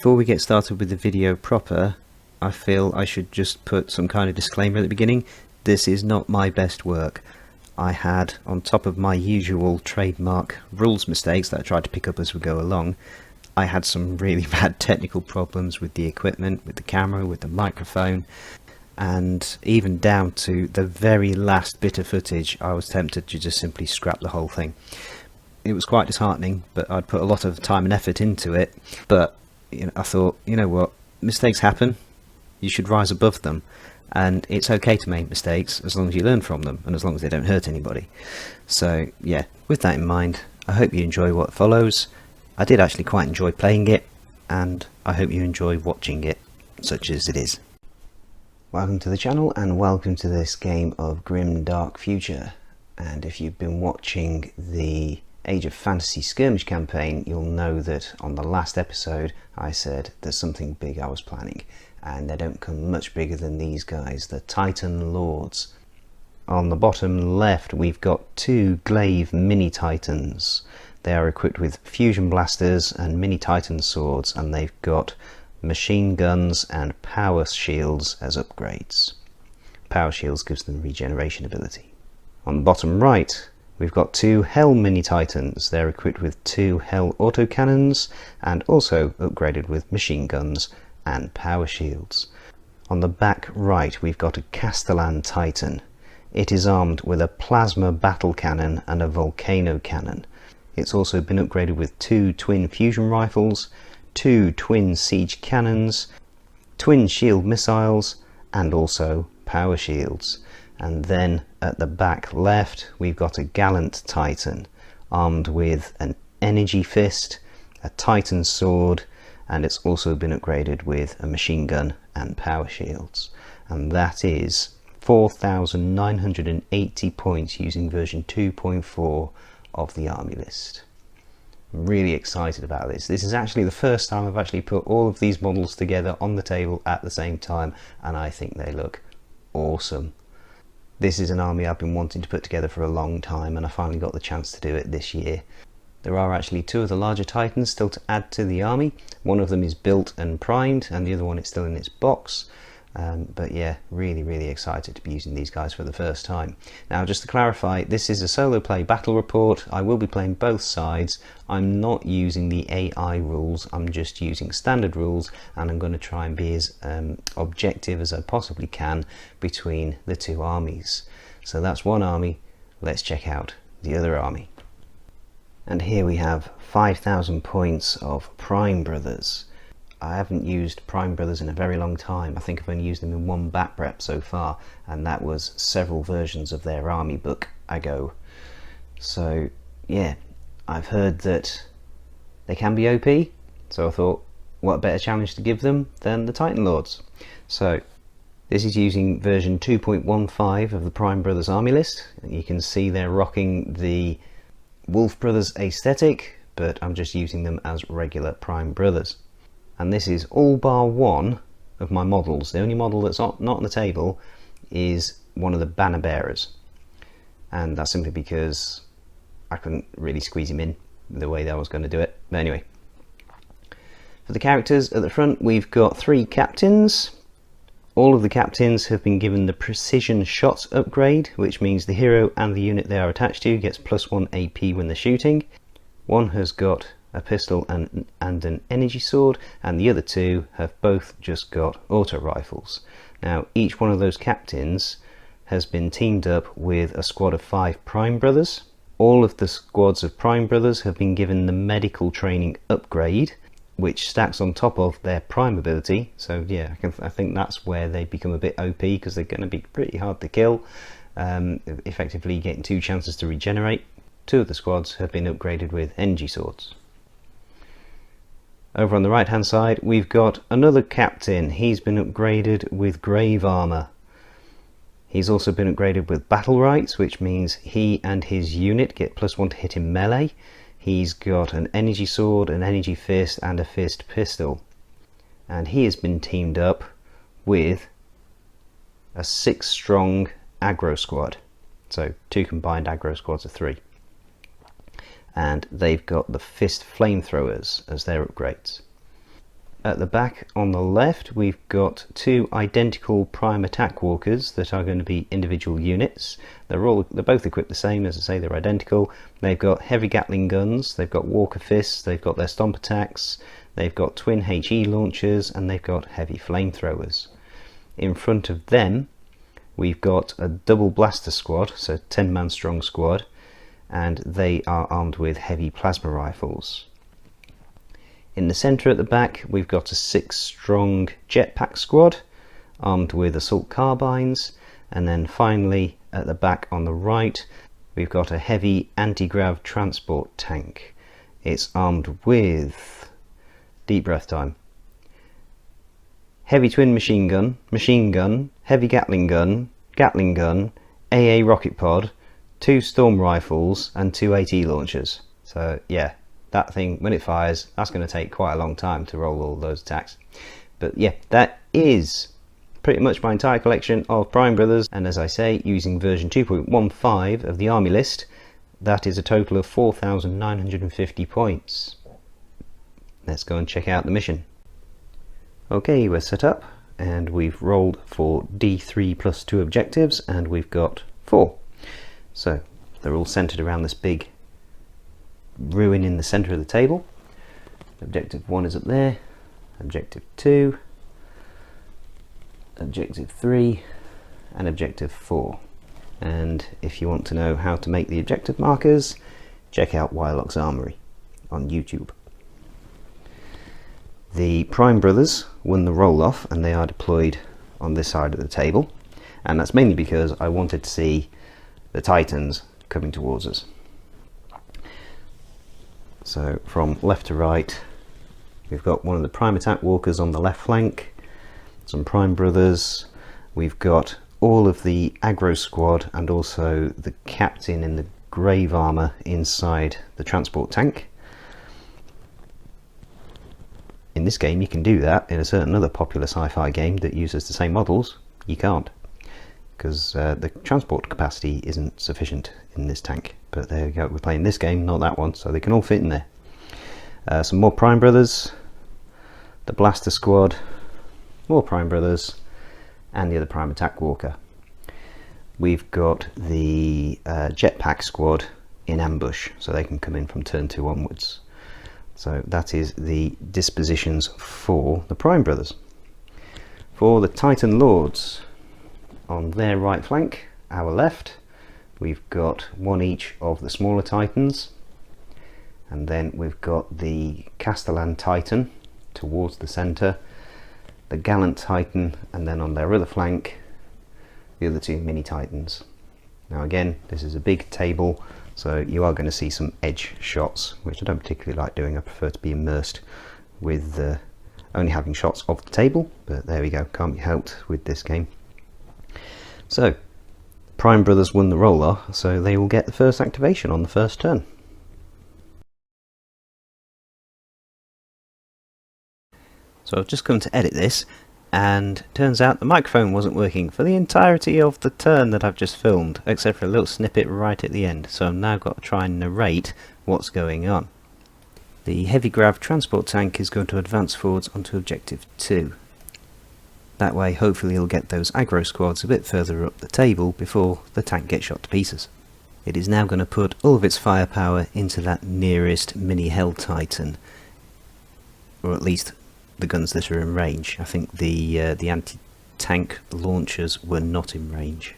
Before we get started with the video proper, I feel I should just put some kind of disclaimer at the beginning. This is not my best work. I had, on top of my usual trademark rules mistakes that I tried to pick up as we go along, I had some really bad technical problems with the equipment, with the camera, with the microphone, and even down to the very last bit of footage I was tempted to just simply scrap the whole thing. It was quite disheartening, but I'd put a lot of time and effort into it. But I thought, you know what, mistakes happen, you should rise above them, and it's okay to make mistakes as long as you learn from them and as long as they don't hurt anybody. So yeah, with that in mind, I hope you enjoy what follows. I did actually quite enjoy playing it, and I hope you enjoy watching it, such as it is. Welcome to the channel and welcome to this game of Grimdark Future. And if you've been watching the Age of Fantasy skirmish campaign, you'll know that on the last episode I said there's something big I was planning, and they don't come much bigger than these guys, the Titan Lords. On the bottom left we've got two glaive mini titans. They are equipped with fusion blasters and mini titan swords, and they've got machine guns and power shields as upgrades. Power shields gives them regeneration ability. On the bottom right we've got two Hell mini titans. They're equipped with two Hell autocannons and also upgraded with machine guns and power shields. On the back right we've got a Castellan titan. It is armed with a plasma battle cannon and a volcano cannon. It's also been upgraded with two twin fusion rifles, two twin siege cannons, twin shield missiles, and also power shields. And then at the back left we've got a Gallant Titan armed with an energy fist, a Titan sword, and it's also been upgraded with a machine gun and power shields. And that is 4,980 points using version 2.4 of the army list. I'm really excited about this. This is actually the first time I've actually put all of these models together on the table at the same time, and I think they look awesome. This is an army I've been wanting to put together for a long time, and I finally got the chance to do it this year. There are actually two of the larger titans still to add to the army. One of them is built and primed, and the other one is still in its box. But yeah, really excited to be using these guys for the first time. Now, just to clarify, this is a solo play battle report. I will be playing both sides. I'm not using the AI rules, I'm just using standard rules, and I'm going to try and be as objective as I possibly can between the two armies. So that's one army. Let's check out the other army. And here we have 5,000 points of Prime Brothers. I haven't used Prime Brothers in a very long time. I think I've only used them in one bat prep so far, and that was several versions of their army book ago. So yeah, I've heard that they can be OP, so I thought what a better challenge to give them than the Titan Lords. So this is using version 2.15 of the Prime Brothers army list. You can see they're rocking the Wolf Brothers aesthetic, but I'm just using them as regular Prime Brothers. And this is all bar one of my models. The only model that's not on the table is one of the banner bearers, and that's simply because I couldn't really squeeze him in the way that I was going to do it. But anyway, for the characters at the front we've got three captains. All of the captains have been given the precision shot upgrade, which means the hero and the unit they are attached to gets +1 AP when they're shooting. One has got a pistol and an energy sword, and the other two have both just got auto rifles. Now each one of those captains has been teamed up with a squad of 5 Prime Brothers. All of the squads of Prime Brothers have been given the medical training upgrade, which stacks on top of their prime ability. So yeah, I think that's where they become a bit OP, because they're going to be pretty hard to kill, effectively getting 2 chances to regenerate. 2 of the squads have been upgraded with energy swords. Over on the right hand side we've got another captain. He's been upgraded with grave armor. He's also been upgraded with battle rights, which means he and his unit get +1 to hit in melee. He's got an energy sword, an energy fist, and a fist pistol. And he has been teamed up with a 6-strong aggro squad. So 2 combined aggro squads of 3. And they've got the fist flamethrowers as their upgrades. At the back on the left, we've got two identical prime attack walkers that are going to be individual units. They're both equipped the same, as I say, they're identical. They've got heavy Gatling guns, they've got walker fists, they've got their stomp attacks, they've got twin HE launchers, and they've got heavy flamethrowers. In front of them, we've got a double blaster squad, so 10-man strong squad, and they are armed with heavy plasma rifles. In the centre at the back, we've got a 6-strong jetpack squad armed with assault carbines, and then finally at the back on the right, we've got a heavy anti-grav transport tank. It's armed with, deep breath time, heavy twin machine gun, heavy Gatling gun, AA rocket pod, 2 storm rifles, and 2 AT launchers. So yeah, that thing, when it fires, that's going to take quite a long time to roll all those attacks. But yeah, that is pretty much my entire collection of Prime Brothers, and as I say, using version 2.15 of the army list, that is a total of 4,950 points. Let's go and check out the mission. Okay, we're set up and we've rolled for D3 plus 2 objectives, and we've got 4. So they're all centered around this big ruin in the center of the table. Objective 1 is up there, objective 2, objective 3, and objective 4. And if you want to know how to make the objective markers, check out Wylock's Armory on YouTube. The Prime Brothers won the roll-off, and they are deployed on this side of the table, and that's mainly because I wanted to see the Titans coming towards us. So from left to right, we've got one of the Prime Attack Walkers on the left flank, some Prime Brothers, we've got all of the aggro squad and also the captain in the grave armour inside the transport tank. In this game you can do that. In a certain other popular sci-fi game that uses the same models, you can't, because the transport capacity isn't sufficient in this tank. But there we go, we're playing this game, not that one, so they can all fit in there. Some more Prime Brothers, the Blaster Squad, more Prime Brothers, and the other Prime Attack Walker. We've got the Jetpack Squad in ambush, so they can come in from turn 2 onwards. So that is the dispositions for the Prime Brothers. For the Titan Lords, on their right flank, our left, we've got one each of the smaller Titans, and then we've got the Castellan Titan towards the centre, the Gallant Titan, and then on their other flank, the other 2 mini Titans. Now again, this is a big table, so you are going to see some edge shots, which I don't particularly like doing. I prefer to be immersed with only having shots of the table, but there we go, can't be helped with this game. So, Prime Brothers won the roll-off, so they will get the first activation on the first turn. So I've just come to edit this, and turns out the microphone wasn't working for the entirety of the turn that I've just filmed, except for a little snippet right at the end, so I've now got to try and narrate what's going on. The heavy grav transport tank is going to advance forwards onto objective 2. That way hopefully he'll get those aggro squads a bit further up the table before the tank gets shot to pieces. It is now going to put all of its firepower into that nearest mini Hell Titan, or at least the guns that are in range. I think the anti-tank launchers were not in range.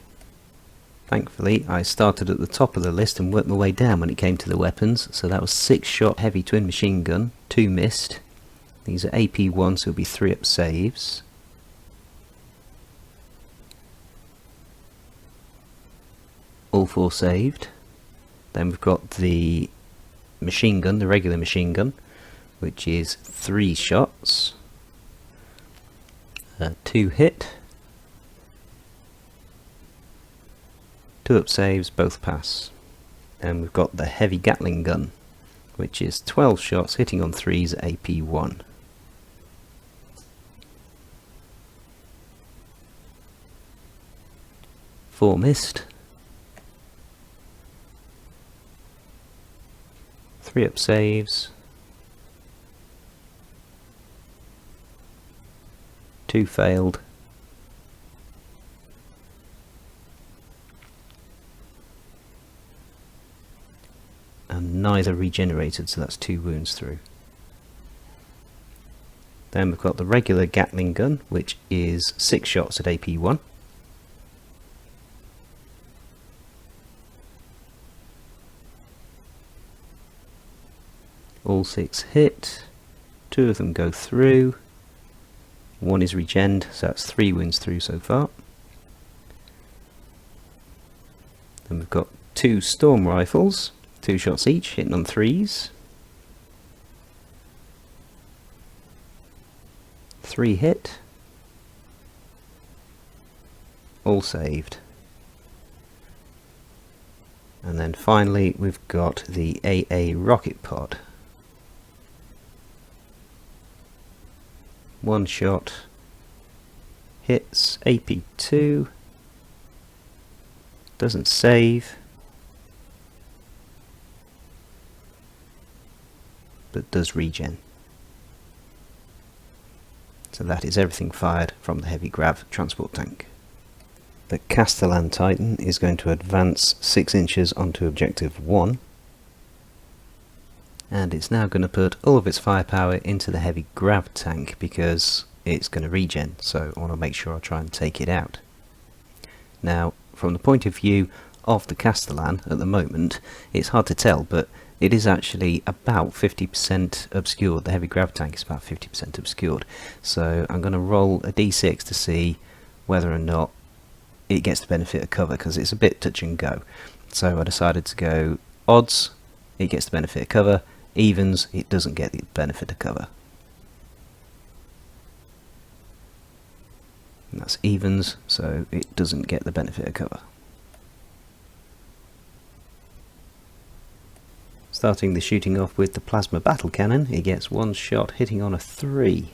Thankfully I started at the top of the list and worked my way down when it came to the weapons. So that was 6-shot heavy twin machine gun, 2 missed. These are AP1, so it'll be 3 up saves. All 4 saved. Then we've got the machine gun, the regular machine gun, which is 3 shots, 2 hit, 2 up saves, both pass. And we've got the heavy Gatling gun, which is 12 shots, hitting on 3s, AP1. Four missed, 3 up saves, 2 failed. And neither regenerated, so that's 2 wounds through. Then we've got the regular Gatling gun, which is 6 shots at AP1. All 6 hit, 2 of them go through, 1 is regened, so that's 3 wounds through so far. Then we've got 2 storm rifles, 2 shots each, hitting on 3s. 3 hit, all saved. And then finally we've got the AA rocket pod. 1 shot, hits AP2, doesn't save, but does regen. So that is everything fired from the heavy grav transport tank. The Castellan Titan is going to advance 6 inches onto objective 1, and it's now going to put all of its firepower into the heavy grav tank because it's going to regen, so I want to make sure I try and take it out. Now, from the point of view of the Castellan at the moment, it's hard to tell, but it is actually about 50% obscured. The heavy grav tank is about 50% obscured, so I'm going to roll a d6 to see whether or not it gets the benefit of cover, because it's a bit touch and go. So I decided to go odds, it gets the benefit of cover; evens, it doesn't get the benefit of cover. And that's evens, so it doesn't get the benefit of cover. Starting the shooting off with the plasma battle cannon, it gets 1 shot hitting on a 3.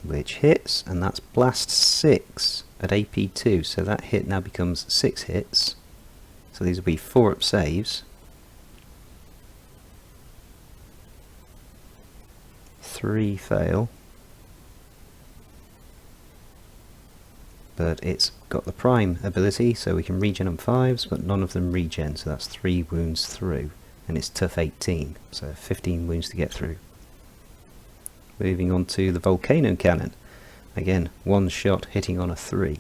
Which hits, and that's blast 6 at AP2, so that hit now becomes 6 hits. So these will be 4 up saves. 3 fail. But it's got the prime ability, so we can regen on 5s, but none of them regen, so that's 3 wounds through. And it's tough 18, so 15 wounds to get through. Moving on to the volcano cannon. Again, 1 shot hitting on a 3.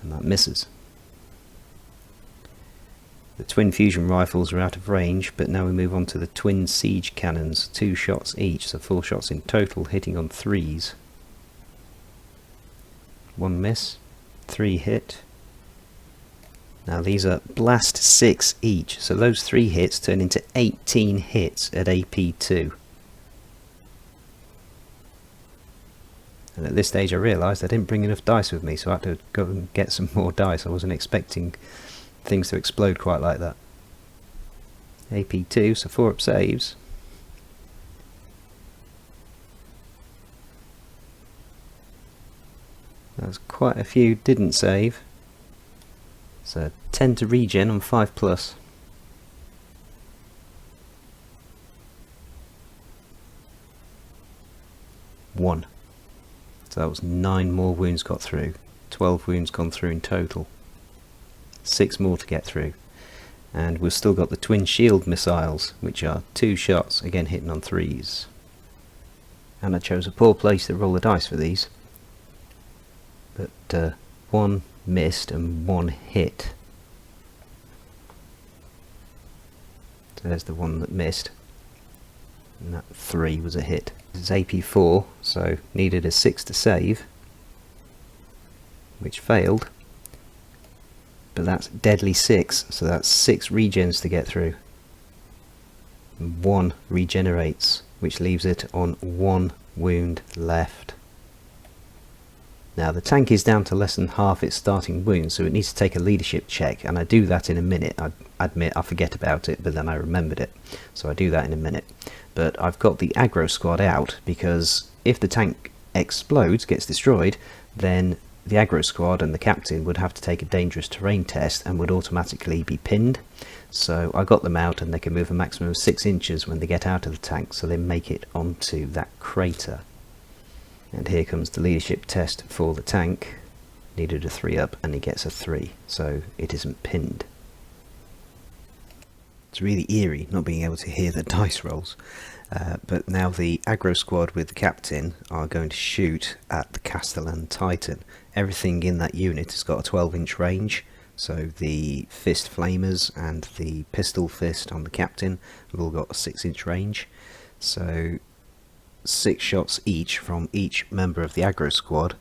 And that misses. The twin fusion rifles are out of range, but now we move on to the twin siege cannons, 2 shots each, so 4 shots in total, hitting on 3s. 1 miss, 3 hit. Now these are blast 6 each, so those 3 hits turn into 18 hits at AP2. And at this stage I realised I didn't bring enough dice with me, so I had to go and get some more dice. I wasn't expecting things to explode quite like that. AP2, so 4 up saves. There's quite a few didn't save. So 10 to regen on 5 plus. One. So that was 9 more wounds got through. 12 wounds gone through in total. 6 more to get through. And we've still got the twin shield missiles, which are 2 shots, again hitting on 3s. And I chose a poor place to roll the dice for these. But 1 missed and 1 hit. So there's the one that missed. And that 3 was a hit. This is AP4, so needed a 6 to save, which failed. But that's deadly 6, so that's 6 regens to get through. 1 regenerates, which leaves it on 1 wound left. Now the tank is down to less than half its starting wound, so it needs to take a leadership check, and I do that in a minute. I admit I forget about it, but then I remembered it, so I do that in a minute. But I've got the aggro squad out, because if the tank explodes, gets destroyed, then the aggro squad and the captain would have to take a dangerous terrain test and would automatically be pinned. So I got them out, and they can move a maximum of 6 inches when they get out of the tank, so they make it onto that crater. And here comes the leadership test for the tank. Needed a 3 up and he gets a 3, so it isn't pinned. It's really eerie not being able to hear the dice rolls. But now the aggro squad with the captain are going to shoot at the Castellan Titan. Everything in that unit has got a 12-inch range, so the fist flamers and the pistol fist on the captain have all got a 6-inch range. So 6 shots each from each member of the aggro squad,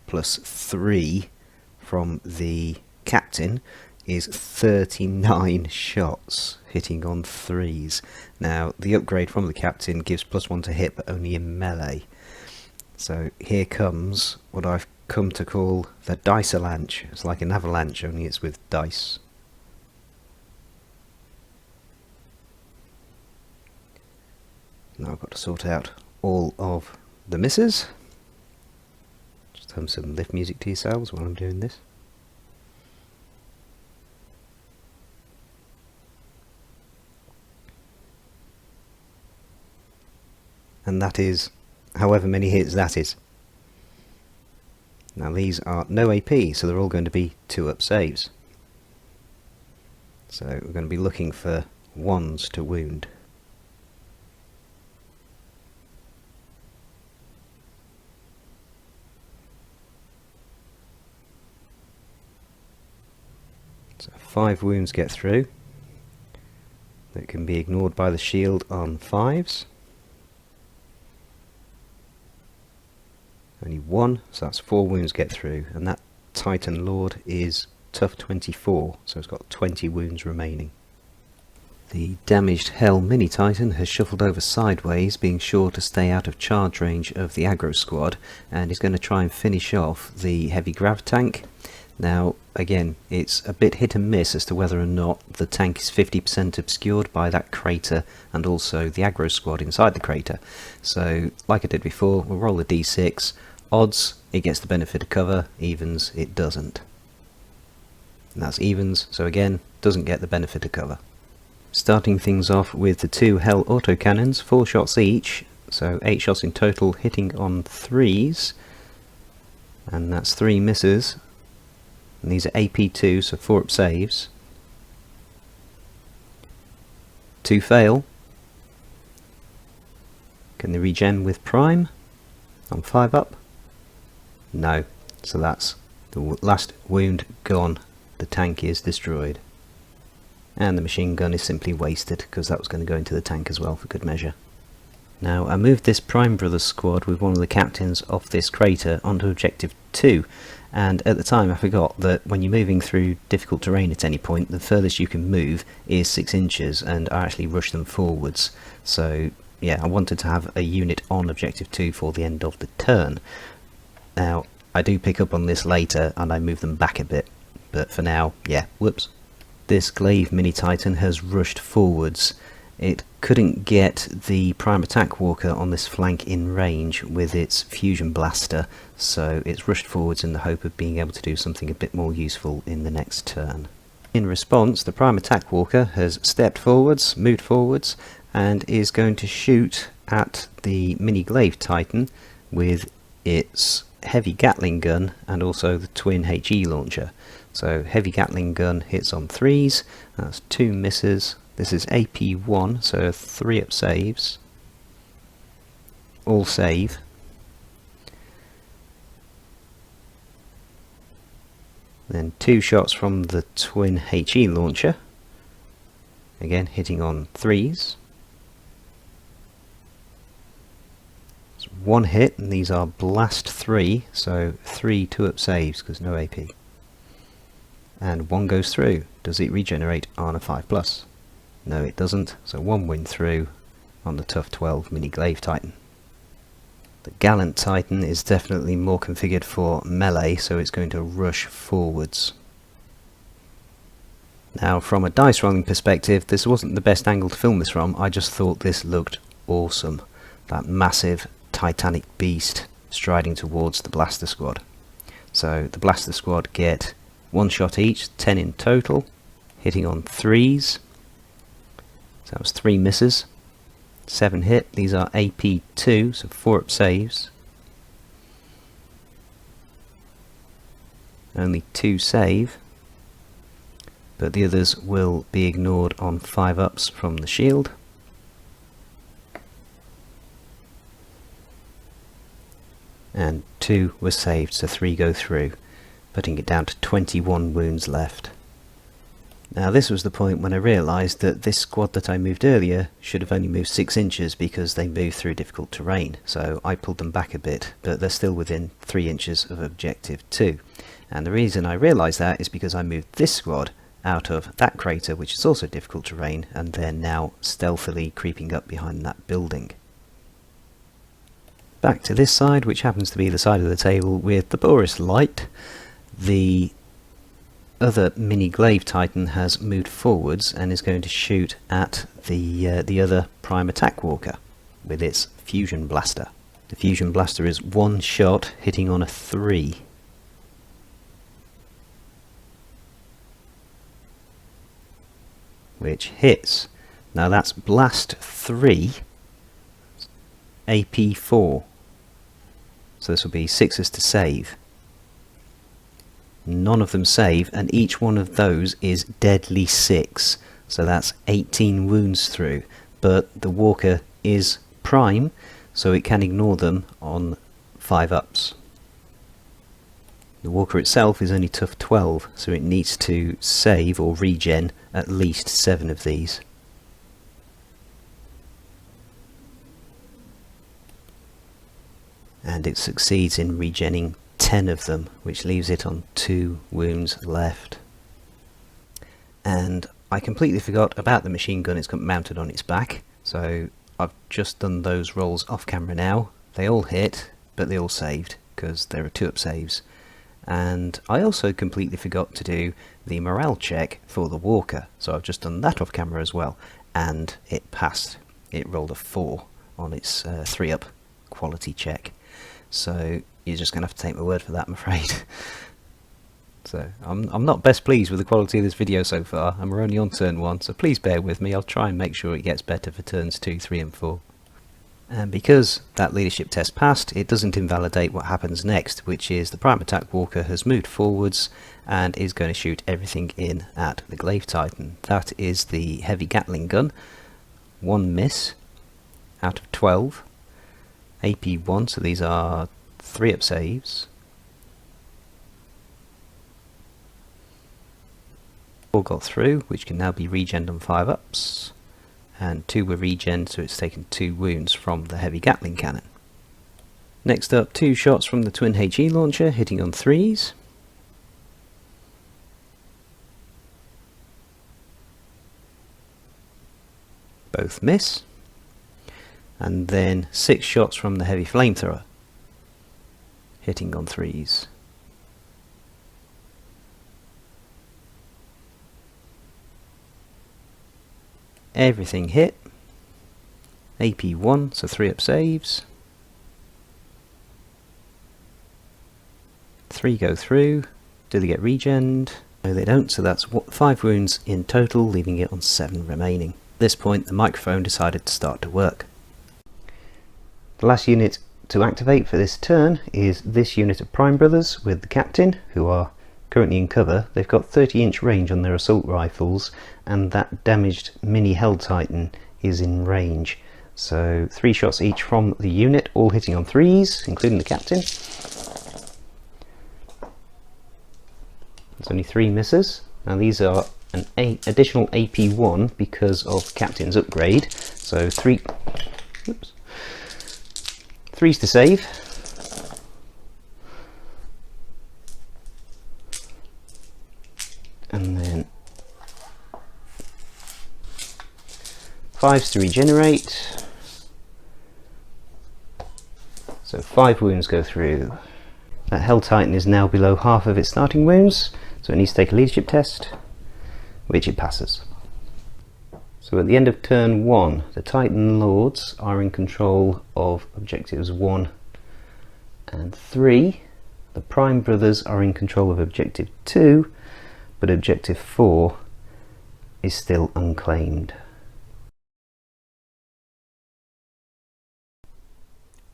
plus 3 from the captain, is 39 shots hitting on 3s. Now the upgrade from the captain gives +1 to hit, but only in melee. So here comes what I've come to call the dice-alanche. It's like an avalanche, only it's with dice. Now I've got to sort out all of the misses. Just hum some lift music to yourselves while I'm doing this. And that is however many hits that is. Now these are no AP, so they're all going to be 2-up saves. So we're going to be looking for 1s to wound. So 5 wounds get through. That can be ignored by the shield on 5s. Only 1, so that's 4 wounds get through, and that Titan Lord is tough 24, so it's got 20 wounds remaining. The damaged Hell Mini Titan has shuffled over sideways, being sure to stay out of charge range of the aggro squad, and is going to try and finish off the heavy grav tank. Now again, it's a bit hit and miss as to whether or not the tank is 50% obscured by that crater and also the aggro squad inside the crater. So like I did before, we'll roll a d6. Odds, it gets the benefit of cover. Evens, it doesn't. And that's evens, so again, doesn't get the benefit of cover. Starting things off with the 2 Hell autocannons, 4 shots each, so 8 shots in total, hitting on 3s. And that's 3 misses. And these are AP2, so 4-up saves. 2 fail. Can they regen with prime on 5-up? No, so that's the last wound gone. The tank is destroyed. And the machine gun is simply wasted, because that was going to go into the tank as well for good measure. Now I moved this Prime Brothers squad with one of the captains off this crater onto objective 2, and at the time I forgot that when you're moving through difficult terrain at any point, the furthest you can move is 6 inches, and I actually rushed them forwards. So yeah, I wanted to have a unit on objective 2 for the end of the turn. Now I do pick up on this later and I move them back a bit, but for now, yeah, whoops. This Glaive Mini Titan has rushed forwards. It couldn't get the Prime Attack Walker on this flank in range with its Fusion Blaster, so it's rushed forwards in the hope of being able to do something a bit more useful in the next turn. In response, the Prime Attack Walker has stepped forwards, moved forwards, and is going to shoot at the Mini Glaive Titan with its Heavy Gatling Gun and also the Twin HE Launcher. So Heavy Gatling Gun hits on 3s, that's 2 misses. This is AP1, so 3-up saves. All save. Then 2 shots from the Twin HE Launcher, again hitting on 3s. It's 1 hit, and these are Blast 3, so 3 2-up saves because no AP. And 1 goes through. Does it regenerate on a 5+? No, it doesn't, so 1 win through on the tough 12 Mini Glaive Titan. The Gallant Titan is definitely more configured for melee, so it's going to rush forwards. Now, from a dice rolling perspective, this wasn't the best angle to film this from. I just thought this looked awesome. That massive Titanic beast striding towards the Blaster Squad. So the Blaster Squad get 1 shot each, 10 in total, hitting on 3s. So that was 3 misses, 7 hit. These are AP2, so 4 up saves. Only 2 save, but the others will be ignored on 5 ups from the shield. And 2 were saved, so 3 go through, putting it down to 21 wounds left. Now this was the point when I realised that this squad that I moved earlier should have only moved 6 inches because they moved through difficult terrain, so I pulled them back a bit, but they're still within 3 inches of objective 2. And the reason I realised that is because I moved this squad out of that crater, which is also difficult terrain, and they're now stealthily creeping up behind that building. Back to this side, which happens to be the side of the table with the poorest light. The other mini glaive titan has moved forwards and is going to shoot at the other prime attack walker with its fusion blaster. The fusion blaster is 1 shot hitting on a 3. Which hits. Now that's blast 3, AP4. So this will be 6s to save. None of them save, and each one of those is deadly 6. So that's 18 wounds through. But the walker is prime, so it can ignore them on 5 ups. The walker itself is only tough 12, so it needs to save or regen at least 7 of these. And it succeeds in regenning 10 of them, which leaves it on 2 wounds left. And I completely forgot about the machine gun. It's got mounted on its back, so I've just done those rolls off camera now. They all hit, but they all saved because there are 2 up saves. And I also completely forgot to do the morale check for the walker, so I've just done that off camera as well, and it passed. It rolled a 4 on its 3 up quality check. So you're just going to have to take my word for that, I'm afraid. So I'm not best pleased with the quality of this video so far, and we're only on turn 1, so please bear with me. I'll try and make sure it gets better for turns 2, 3 and 4. And because that leadership test passed, it doesn't invalidate what happens next, which is the prime attack walker has moved forwards and is going to shoot everything in at the glaive titan. That is the heavy Gatling gun. 1 miss out of 12. AP1, so these are 3 up saves. 4 got through, which can now be regened on 5 ups. And 2 were regened, so it's taken 2 wounds from the heavy Gatling cannon. Next up, 2 shots from the twin HE launcher, hitting on 3s. Both miss. And then 6 shots from the heavy flamethrower, hitting on 3s. Everything hit. AP1, so 3 up saves. 3 go through. Do they get regened? No, they don't, so that's 5 wounds in total, leaving it on 7 remaining. At this point, the microphone decided to start to work. The last unit to activate for this turn is this unit of Prime Brothers with the captain, who are currently in cover. They've got 30-inch range on their assault rifles, and that damaged mini Hell Titan is in range. So 3 shots each from the unit, all hitting on 3s, including the captain. There's only 3 misses. Now these are an additional AP1 because of captain's upgrade. So 3s to save. And then 5s to regenerate. So 5 wounds go through. That Hell Titan is now below half of its starting wounds, so it needs to take a leadership test, which it passes. So at the end of turn 1, the Titan Lords are in control of objectives 1 and 3, The Prime brothers are in control of Objective 2, but Objective 4 is still unclaimed.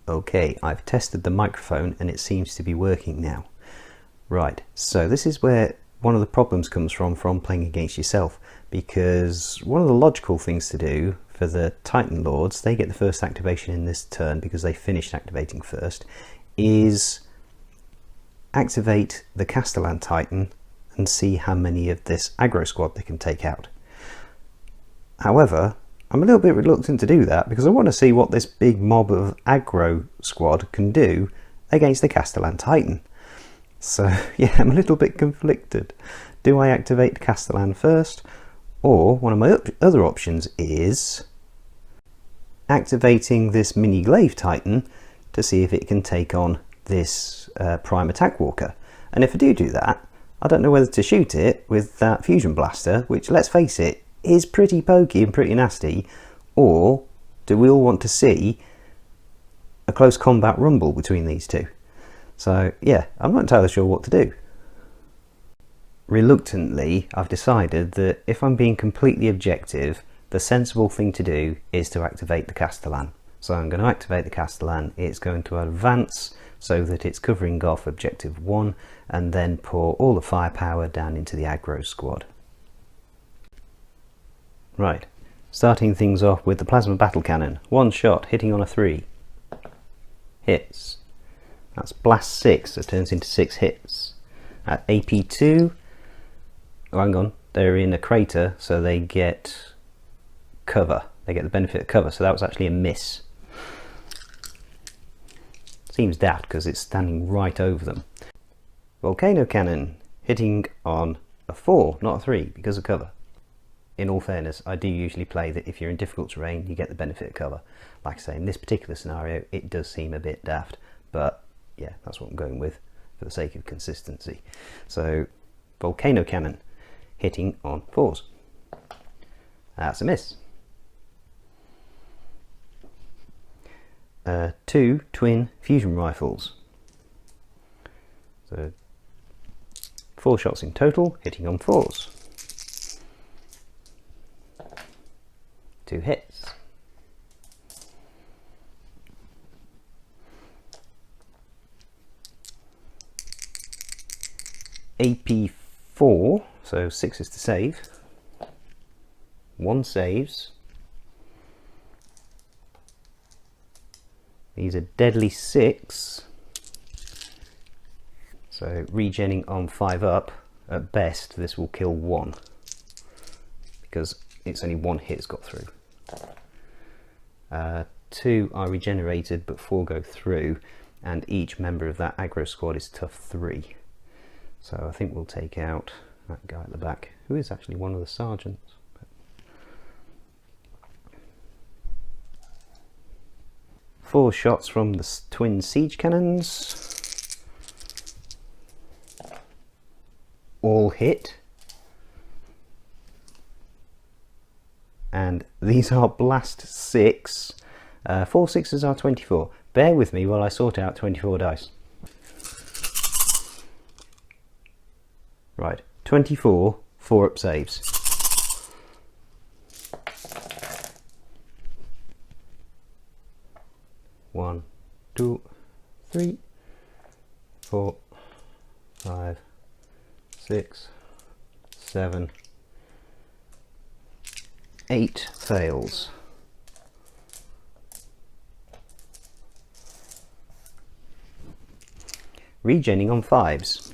Okay, I've tested the microphone and it seems to be working now. Right, so this is where one of the problems comes from playing against yourself, because one of the logical things to do for the Titan Lords, they get the first activation in this turn because they finished activating first, is activate the Castellan Titan and see how many of this aggro squad they can take out. However, I'm a little bit reluctant to do that because I want to see what this big mob of aggro squad can do against the Castellan Titan. So yeah, I'm a little bit conflicted. Do I activate Castellan first? Or one of my other options is activating this mini glaive Titan to see if it can take on this Prime Attack Walker. And if I do that, I don't know whether to shoot it with that Fusion Blaster, which, let's face it, is pretty pokey and pretty nasty, or do we all want to see a close combat rumble between these two? So yeah, I'm not entirely sure what to do. Reluctantly, I've decided that if I'm being completely objective, the sensible thing to do is to activate the Castellan. So I'm going to activate the Castellan. It's going to advance so that it's covering off Objective 1 and then pour all the firepower down into the aggro squad. Right, starting things off with the Plasma Battle Cannon. One shot, hitting on a 3. Hits. That's Blast 6, that turns into 6 hits. At AP 2, oh hang on, they're in a crater, so they get cover. They get the benefit of cover, so that was actually a miss. Seems daft because it's standing right over them. Volcano Cannon, hitting on a 4, not a 3, because of cover. In all fairness, I do usually play that if you're in difficult terrain, you get the benefit of cover. Like I say, in this particular scenario, it does seem a bit daft, but yeah, that's what I'm going with for the sake of consistency. So, Volcano Cannon, hitting on 4s. That's a miss. 2 twin fusion rifles. So 4 shots in total, hitting on 4s. 2 hits. AP 4, so 6 is to save. 1 saves. These are deadly 6. So regenning on 5 up, at best this will kill 1. Because it's only 1 hit's got through. 2 are regenerated but 4 go through, and each member of that aggro squad is tough 3. So I think we'll take out that guy at the back, who is actually one of the sergeants. 4 shots from the twin siege cannons. All hit. And these are blast 6. 4 6s are 24. Bear with me while I sort out 24 dice. Right, 24, 4 up saves. One, 2, 3, 4, 5, 6, 7, 8 fails. Regenning on 5s.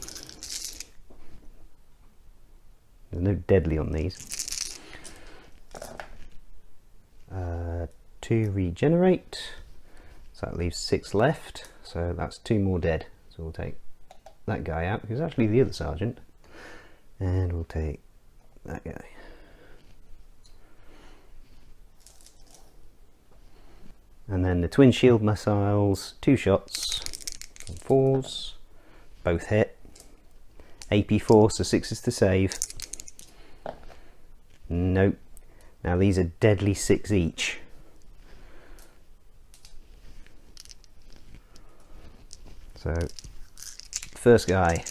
There's no deadly on these. 2 regenerate. So that leaves 6 left. So that's 2 more dead. So we'll take that guy out, who's actually the other sergeant. And we'll take that guy. And then the twin shield missiles, 2 shots on 4s, both hit. AP 4, so 6s to save. Nope. Now these are deadly 6 each. So first guy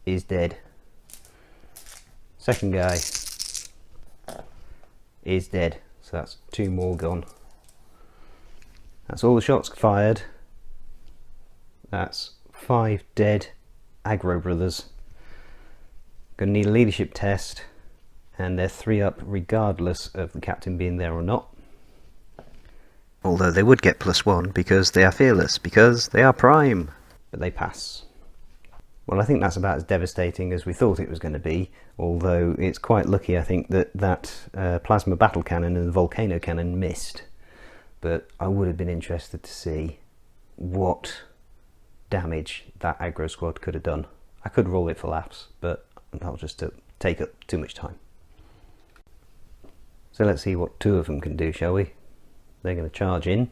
is dead. Second guy is dead. So that's 2 more gone. That's all the shots fired. That's 5 dead aggro brothers. Gonna need a leadership test, and they're 3 up regardless of the captain being there or not. Although they would get +1 because they are fearless, because they are prime, but they pass. Well, I think that's about as devastating as we thought it was going to be, although it's quite lucky, I think, that plasma battle cannon and the volcano cannon missed. But I would have been interested to see what damage that aggro squad could have done. I could roll it for laughs, but that'll just take up too much time. So let's see what 2 of them can do, shall we? They're going to charge in.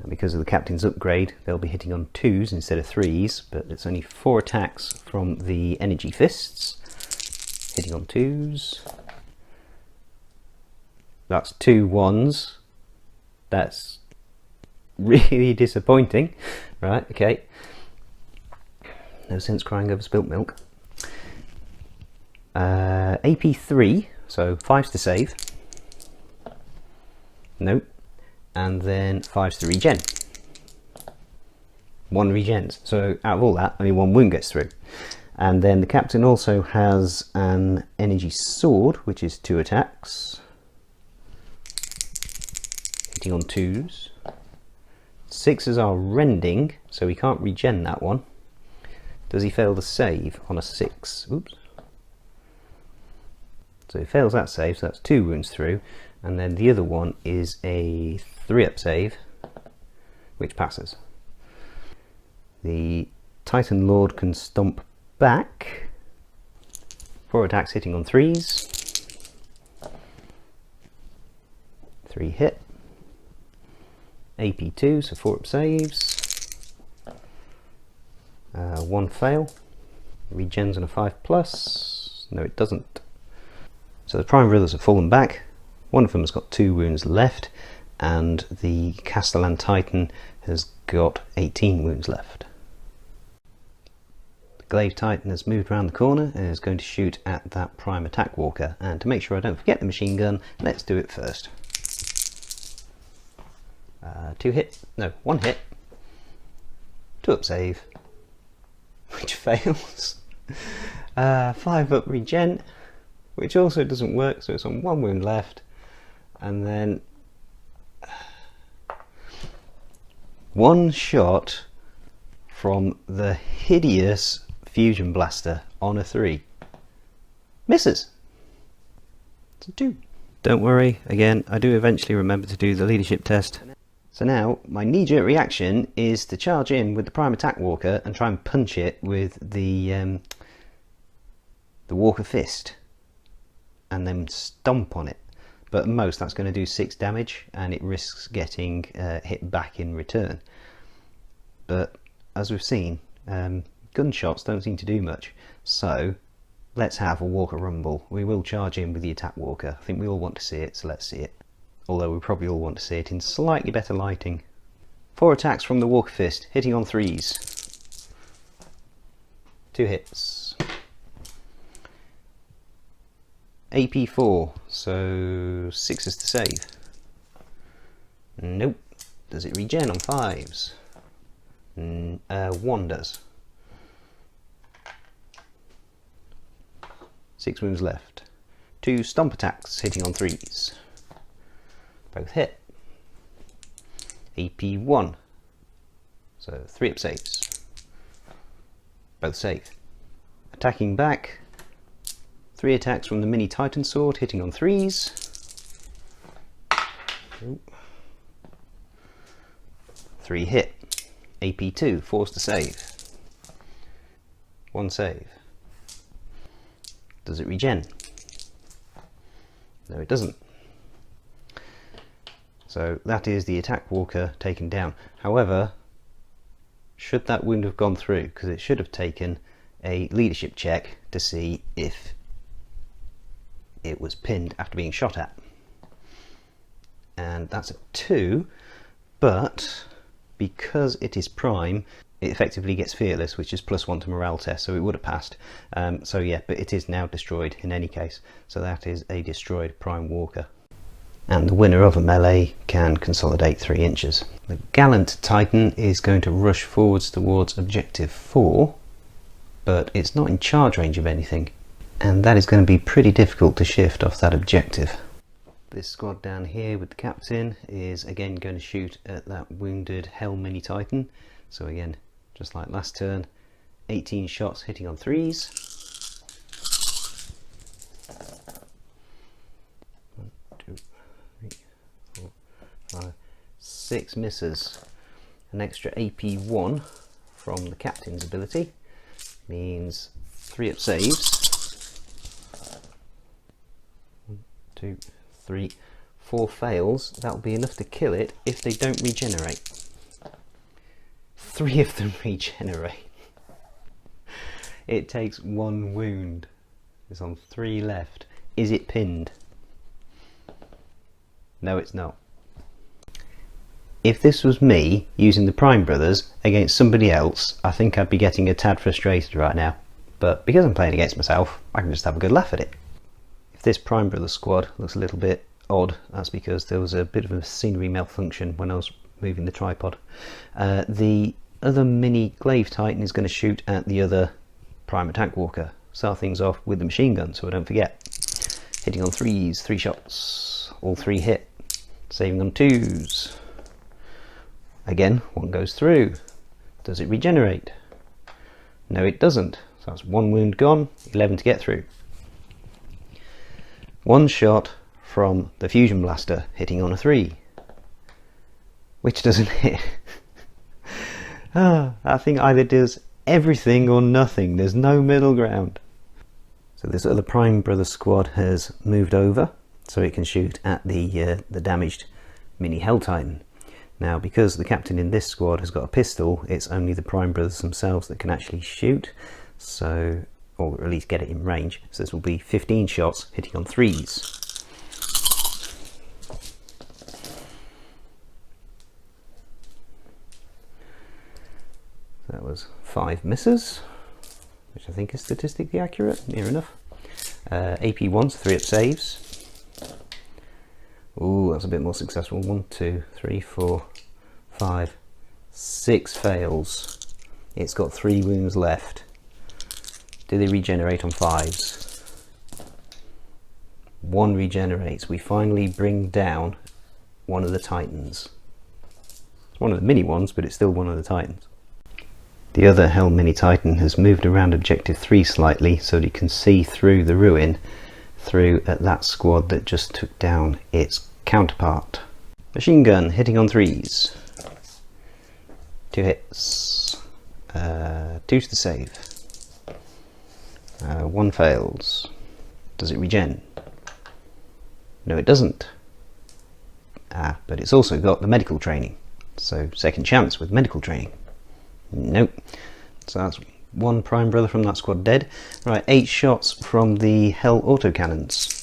Because of the captain's upgrade, they'll be hitting on 2s instead of 3s, but it's only 4 attacks from the energy fists, hitting on 2s. That's 2 1s. That's really disappointing. Right, okay. No sense crying over spilt milk. AP 3, so 5s to save. Nope. And then 5s to regen. 1 regens. So out of all that, only 1 wound gets through. And then the captain also has an energy sword, which is 2 attacks. Hitting on 2s. 6s are rending, so he can't regen that one. Does he fail the save on a 6? Oops. So he fails that save, so that's 2 wounds through. And then the other one is a 3-up save, which passes. The Titan Lord can stomp back. 4 attacks hitting on 3s. 3 hit. AP 2, so 4-up saves. 1 fail. Regens on a 5+. No, it doesn't. So the Prime Brothers have fallen back. One of them has got 2 wounds left, and the Castellan Titan has got 18 wounds left. The Glaive Titan has moved around the corner and is going to shoot at that Prime Attack Walker. And to make sure I don't forget the machine gun, let's do it first. 2 hit, no, 1 hit. 2-up save, which fails. 5-up regen, which also doesn't work, so it's on 1 wound left. And then 1 shot from the hideous fusion blaster on a 3. Misses. It's a 2. Don't worry, again, I do eventually remember to do the leadership test. So now my knee-jerk reaction is to charge in with the Prime Attack Walker and try and punch it with the Walker Fist and then stomp on it. But at most that's going to do 6 damage, and it risks getting hit back in return. But as we've seen, gunshots don't seem to do much. So let's have a Walker Rumble. We will charge in with the Attack Walker. I think we all want to see it, so let's see it. Although we probably all want to see it in slightly better lighting. 4 attacks from the Walker Fist, hitting on 3s. 2 hits. AP 4, so 6s to save. Nope. Does it regen on 5s? 1 does. 6 wounds left. 2 stomp attacks hitting on 3s. Both hit. AP 1, so 3-up saves. Both save. Attacking back. 3 attacks from the Mini Titan Sword, hitting on 3s. 3 hit. AP 2, forced to save. 1 save. Does it regen? No, it doesn't. So that is the Attack Walker taken down. However, should that wound have gone through, because it should have taken a leadership check to see if it was pinned after being shot at. and that's a 2, but because it is prime, it effectively gets fearless, which is +1 to morale test, so it would have passed. So yeah, but it is now destroyed in any case, so that is a destroyed prime walker. And the winner of a melee can consolidate 3 inches. The Gallant Titan is going to rush forwards towards objective 4, but it's not in charge range of anything, and that is going to be pretty difficult to shift off that objective. This squad down here with the captain is again going to shoot at that wounded Hell Mini Titan. So again, just like last turn, 18 shots hitting on 3s. 1, 2, 3, 4, 5, 6 misses. An extra AP1 from the captain's ability means 3 up saves. 1, 2, 3, 4 fails. That'll be enough to kill it if they don't regenerate. 3 of them regenerate. It takes 1 wound. It's on 3 left. Is it pinned? No, it's not. If this was me using the Prime Brothers against somebody else, I think I'd be getting a tad frustrated right now. But because I'm playing against myself, I can just have a good laugh at it. If this Prime Brothers squad looks a little bit odd, that's because there was a bit of a scenery malfunction when I was moving the tripod. The other mini Glaive Titan is going to shoot at the other Prime Attack Walker. Start things off with the machine gun so I don't forget. Hitting on 3s, 3 shots, all 3 hit. Saving on 2s. Again, 1 goes through. Does it regenerate? No, it doesn't. So that's 1 wound gone, 11 to get through. 1 shot from the Fusion Blaster hitting on a 3, which doesn't hit. I think either does everything or nothing. There's no middle ground. So this other Prime Brothers squad has moved over so it can shoot at the damaged mini Hell Titan. Now, because the captain in this squad has got a pistol, it's only the Prime Brothers themselves that can actually shoot, so, or at least get it in range. So this will be 15 shots hitting on 3s. That was 5 misses, which I think is statistically accurate, near enough. AP1's 3 up saves. Ooh, that's a bit more successful. 1, 2, 3, 4, 5, 6 fails. It's got 3 wounds left. Do they regenerate on 5s? 1 regenerates. We finally bring down one of the Titans. It's one of the mini ones, but it's still one of the Titans. The other Hell Mini Titan has moved around objective 3 slightly so that you can see through the ruin through at that squad that just took down its counterpart. Machine gun hitting on 3s. 2 hits. 2 to the save. 1 fails. Does it regen? No, it doesn't. But it's also got the medical training. So second chance with medical training. Nope. So that's 1 Prime Brother from that squad dead. Right, 8 shots from the Hell autocannons.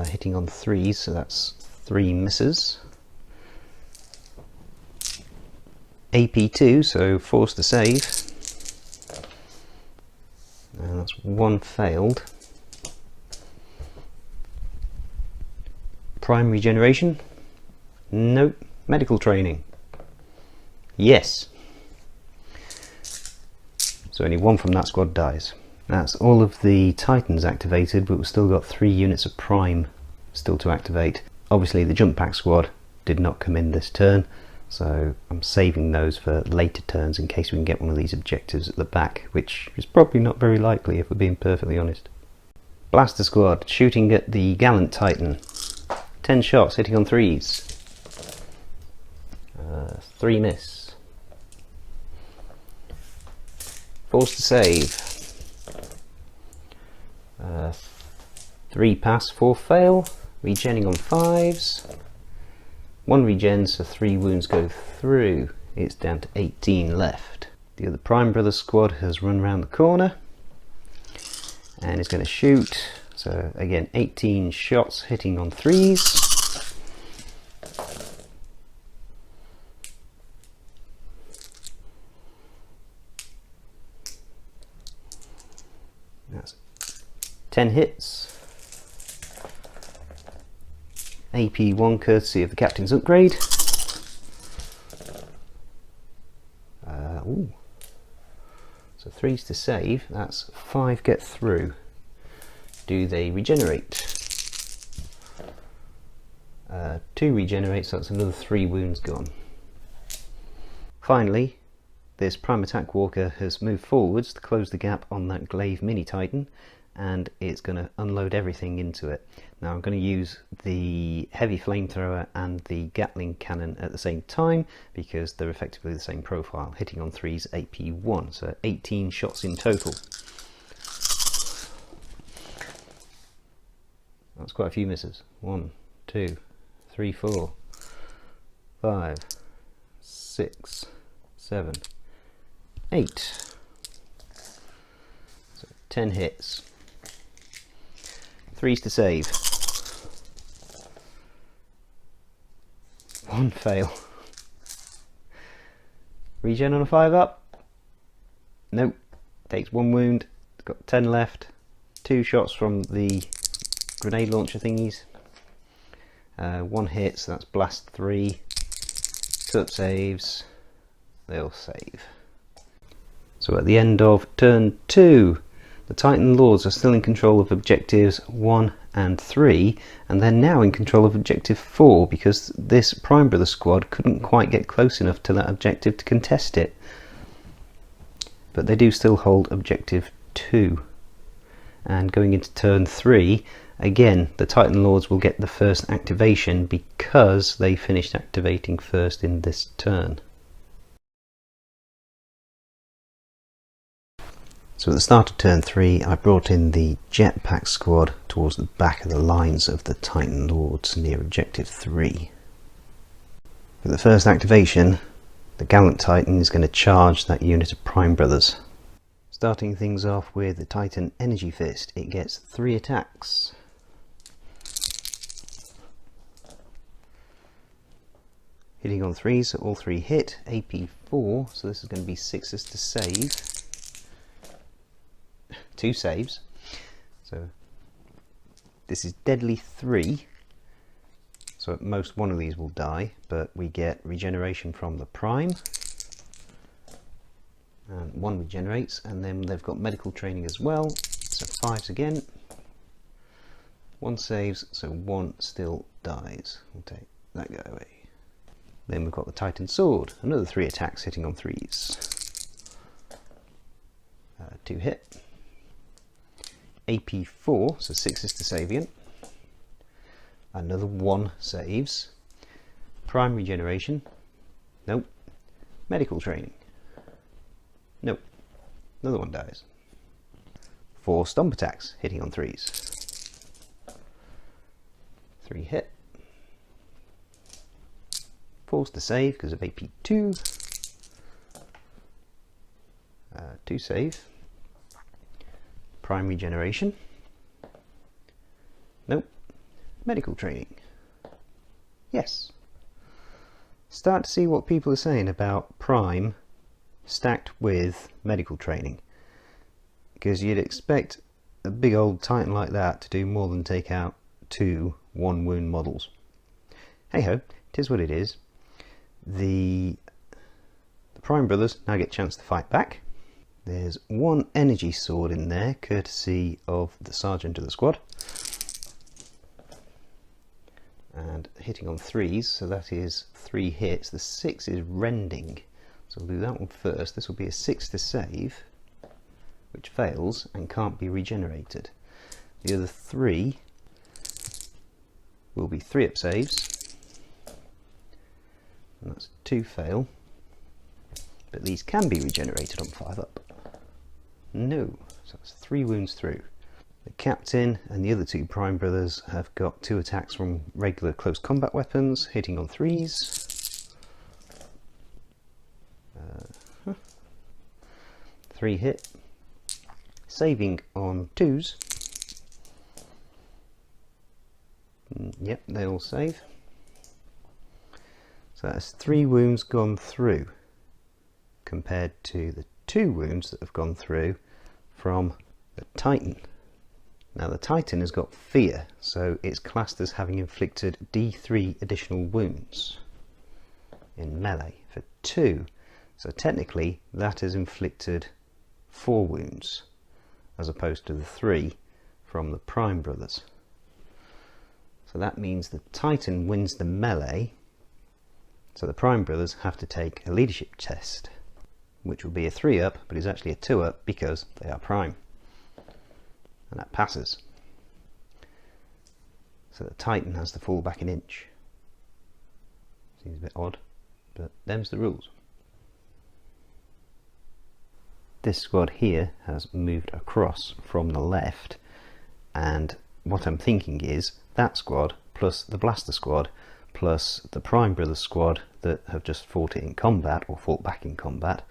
Hitting on 3s, so that's 3 misses. AP2, so forced to save. And that's 1 failed. Prime regeneration? Nope. Medical training? Yes. So only 1 from that squad dies. That's all of the Titans activated, but we've still got 3 units of Prime still to activate. Obviously the Jump Pack squad did not come in this turn, so I'm saving those for later turns in case we can get one of these objectives at the back, which is probably not very likely if we're being perfectly honest. Blaster squad shooting at the Gallant Titan. 10 shots hitting on 3s. 3 miss. Forced to save. 3 pass, 4 fail. Regenning on 5s. 1 regen, so 3 wounds go through. It's down to 18 left. The other Prime Brothers squad has run around the corner and is going to shoot. So again, 18 shots hitting on 3s. That's 10 hits. AP1 courtesy of the Captain's Upgrade. Ooh. So 3s to save, that's 5 get through. Do they regenerate? 2 regenerate, so that's another 3 wounds gone. Finally, this Prime Attack Walker has moved forwards to close the gap on that Glaive Mini Titan, and it's going to unload everything into it. Now I'm going to use the heavy flamethrower and the Gatling cannon at the same time because they're effectively the same profile, hitting on 3's AP1, so 18 shots in total. That's quite a few misses. 1, 2, 3, 4, 5, 6, 7, 8. So 10 hits. 3s to save. 1 fail. Regen on a 5 up. Nope. Takes 1 wound. Got 10 left. 2 shots from the grenade launcher thingies. 1 hit, so that's blast 3. 2 up saves. They'll save. So at the end of turn 2, the Titan Lords are still in control of objectives 1 and 3, and they're now in control of objective 4 because this Prime Brothers squad couldn't quite get close enough to that objective to contest it. But they do still hold objective 2. And going into turn 3, again the Titan Lords will get the first activation because they finished activating first in this turn. So at the start of turn 3 I brought in the Jetpack squad towards the back of the lines of the Titan Lords near objective 3. For the first activation, the Gallant Titan is going to charge that unit of Prime Brothers. Starting things off with the Titan Energy Fist, it gets 3 attacks. Hitting on 3s, so all 3 hit, AP4, so this is going to be 6s to save. 2 saves, so this is deadly 3, so at most one of these will die, but we get regeneration from the Prime, and 1 regenerates, and then they've got medical training as well, so 5s again, 1 saves, so 1 still dies. We'll take that guy away. Then we've got the Titan Sword, another 3 attacks hitting on 3s. 2 hit. AP4, so 6s to save again. Another 1 saves. Prime regeneration. Nope. Medical training. Nope. Another 1 dies. 4 stomp attacks hitting on 3s. 3 hit. 4's to save because of AP2. 2 save. Prime regeneration. Nope. Medical training. Yes. Start to see what people are saying about Prime stacked with medical training. Because you'd expect a big old Titan like that to do more than take out 2 1 wound models. Hey ho, it is what it is. The Prime Brothers now get a chance to fight back. There's 1 energy sword in there, courtesy of the Sergeant of the squad. And hitting on 3s, so that is 3 hits. The 6 is rending, so we'll do that one first. This will be a 6 to save, which fails and can't be regenerated. The other 3 will be 3 up saves, and that's 2 fail. But these can be regenerated on 5 up. No, so that's 3 wounds through. The Captain and the other 2 Prime Brothers have got 2 attacks from regular close combat weapons, hitting on 3s. 3 hit, saving on 2s. Yep, they all save. So that's 3 wounds gone through compared to the 2 wounds that have gone through from the Titan. Now the Titan has got fear, so it's classed as having inflicted D3 additional wounds in melee for 2. So technically that has inflicted 4 wounds as opposed to the 3 from the Prime brothers. So that means the Titan wins the melee, so the Prime brothers have to take a leadership test, which will be a 3-up, but is actually a 2-up because they are Prime. And that passes. So the Titan has to fall back an inch. Seems a bit odd, but them's the rules. This squad here has moved across from the left, and what I'm thinking is that squad plus the Blaster squad plus the Prime Brothers squad that have just fought it in combat or fought back in combat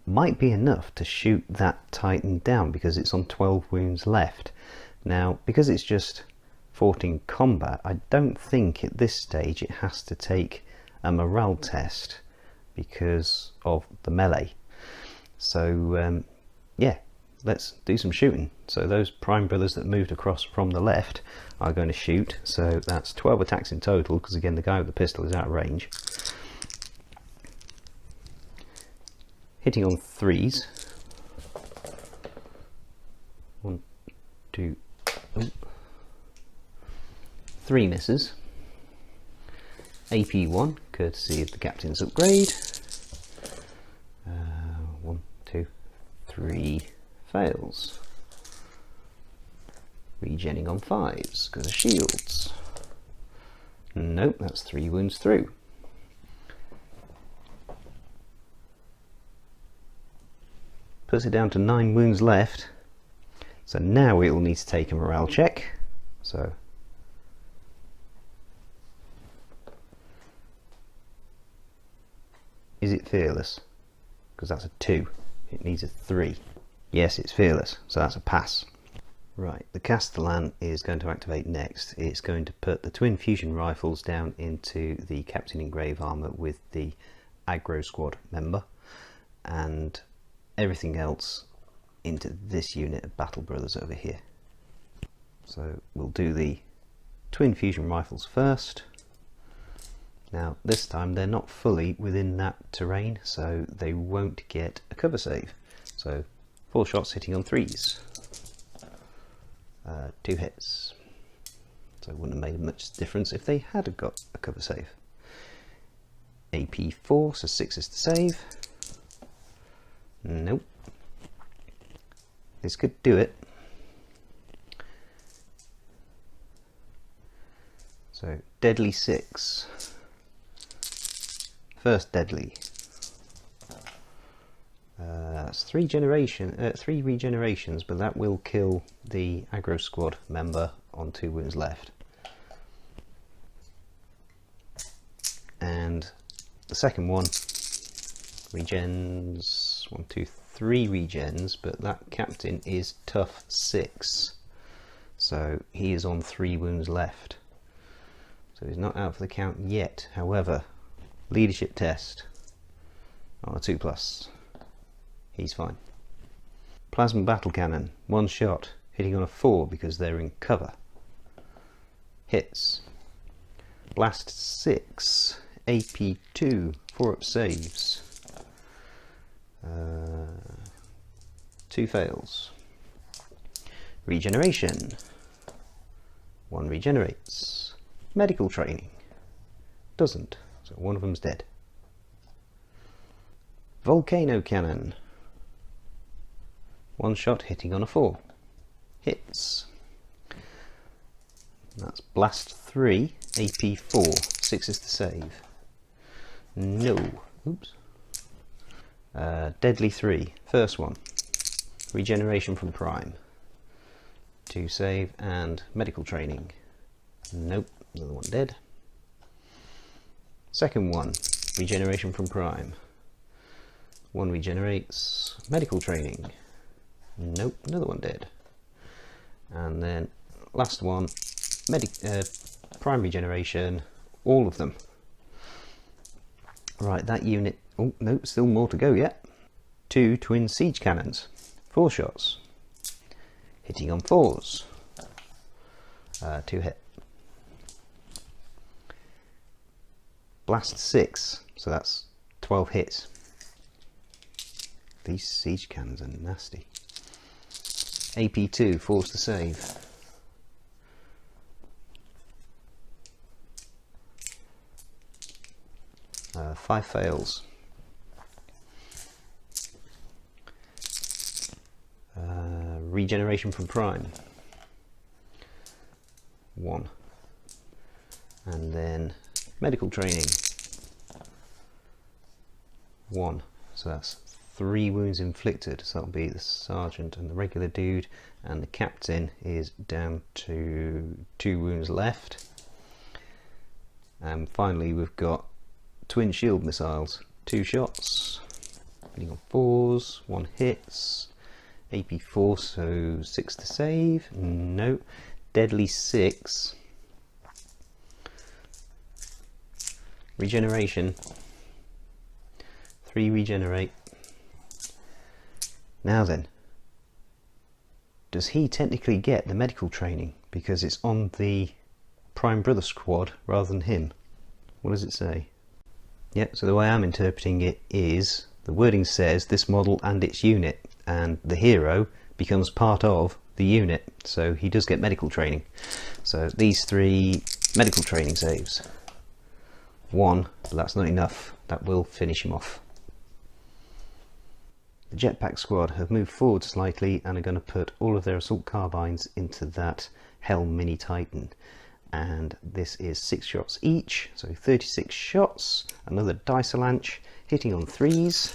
might be enough to shoot that Titan down because it's on 12 wounds left. Now, because it's just fought in combat, I don't think at this stage it has to take a morale test because of the melee. So yeah, let's do some shooting. So those Prime brothers that moved across from the left are going to shoot, so that's 12 attacks in total because again the guy with the pistol is out of range. Hitting on 3s. 1, 2, 3 misses. AP 1, courtesy of the captain's upgrade. 1, 2, 3 fails. Regenning on 5s because of shields. Nope, that's 3 wounds through. Puts it down to 9 wounds left. So now it will need to take a morale check. So is it fearless? Because that's a 2. It needs a 3. Yes, it's fearless, so that's a pass. Right, the Castellan is going to activate next. It's going to put the twin fusion rifles down into the Captain in Grave Armour with the aggro squad member, and everything else into this unit of Battle Brothers over here. So we'll do the twin fusion rifles first. Now this time they're not fully within that terrain, so they won't get a cover save. So 4 shots hitting on 3s. 2 hits. So it wouldn't have made much difference if they had got a cover save. AP 4, so 6 is to save. Nope. This could do it. So deadly 6. First deadly. That's 3 regenerations, but that will kill the aggro squad member on 2 wounds left. And the second one regens 1, 2, 3 regens, but that captain is tough 6, so he is on 3 wounds left. So he's not out for the count yet. However, leadership test on a 2+. He's fine. Plasma battle cannon, 1 shot, hitting on a 4 because they're in cover. Hits. Blast 6, AP 2, 4-up saves. 2 fails. Regeneration. 1 regenerates. Medical training. Doesn't, so one of them's dead. Volcano cannon. 1 shot hitting on a 4. Hits. That's blast 3, AP 4, 6 is to save. No. Oops. Deadly 3, first one. Regeneration from Prime. 2 save and medical training. Nope, another one dead. Second one, regeneration from Prime. 1 regenerates, medical training. Nope, another one dead. And then last one, primary generation, all of them. Right, that unit, oh no, still more to go yet. 2 twin siege cannons, 4 shots, hitting on 4s, 2 hit. Blast 6, so that's 12 hits. These siege cannons are nasty. AP2, force to save. Five fails. Regeneration from prime. 1. And then medical training. 1. So that's 3 wounds inflicted. So that'll be the sergeant and the regular dude, and the captain is down to 2 wounds left. And finally we've got twin shield missiles, 2 shots, hitting on 4s, 1 hits, AP4, so 6 to save, no, deadly 6, regeneration, 3 regenerate. Now then, does he technically get the medical training because it's on the Prime Brother squad rather than him? What does it say? Yep, so the way I'm interpreting it is the wording says this model and its unit, and the hero becomes part of the unit, so he does get medical training. So these 3 medical training saves. 1, but that's not enough. That will finish him off. The jetpack squad have moved forward slightly and are going to put all of their assault carbines into that Helm Mini Titan. And this is 6 shots each, so 36 shots. Another dice launch, hitting on 3s.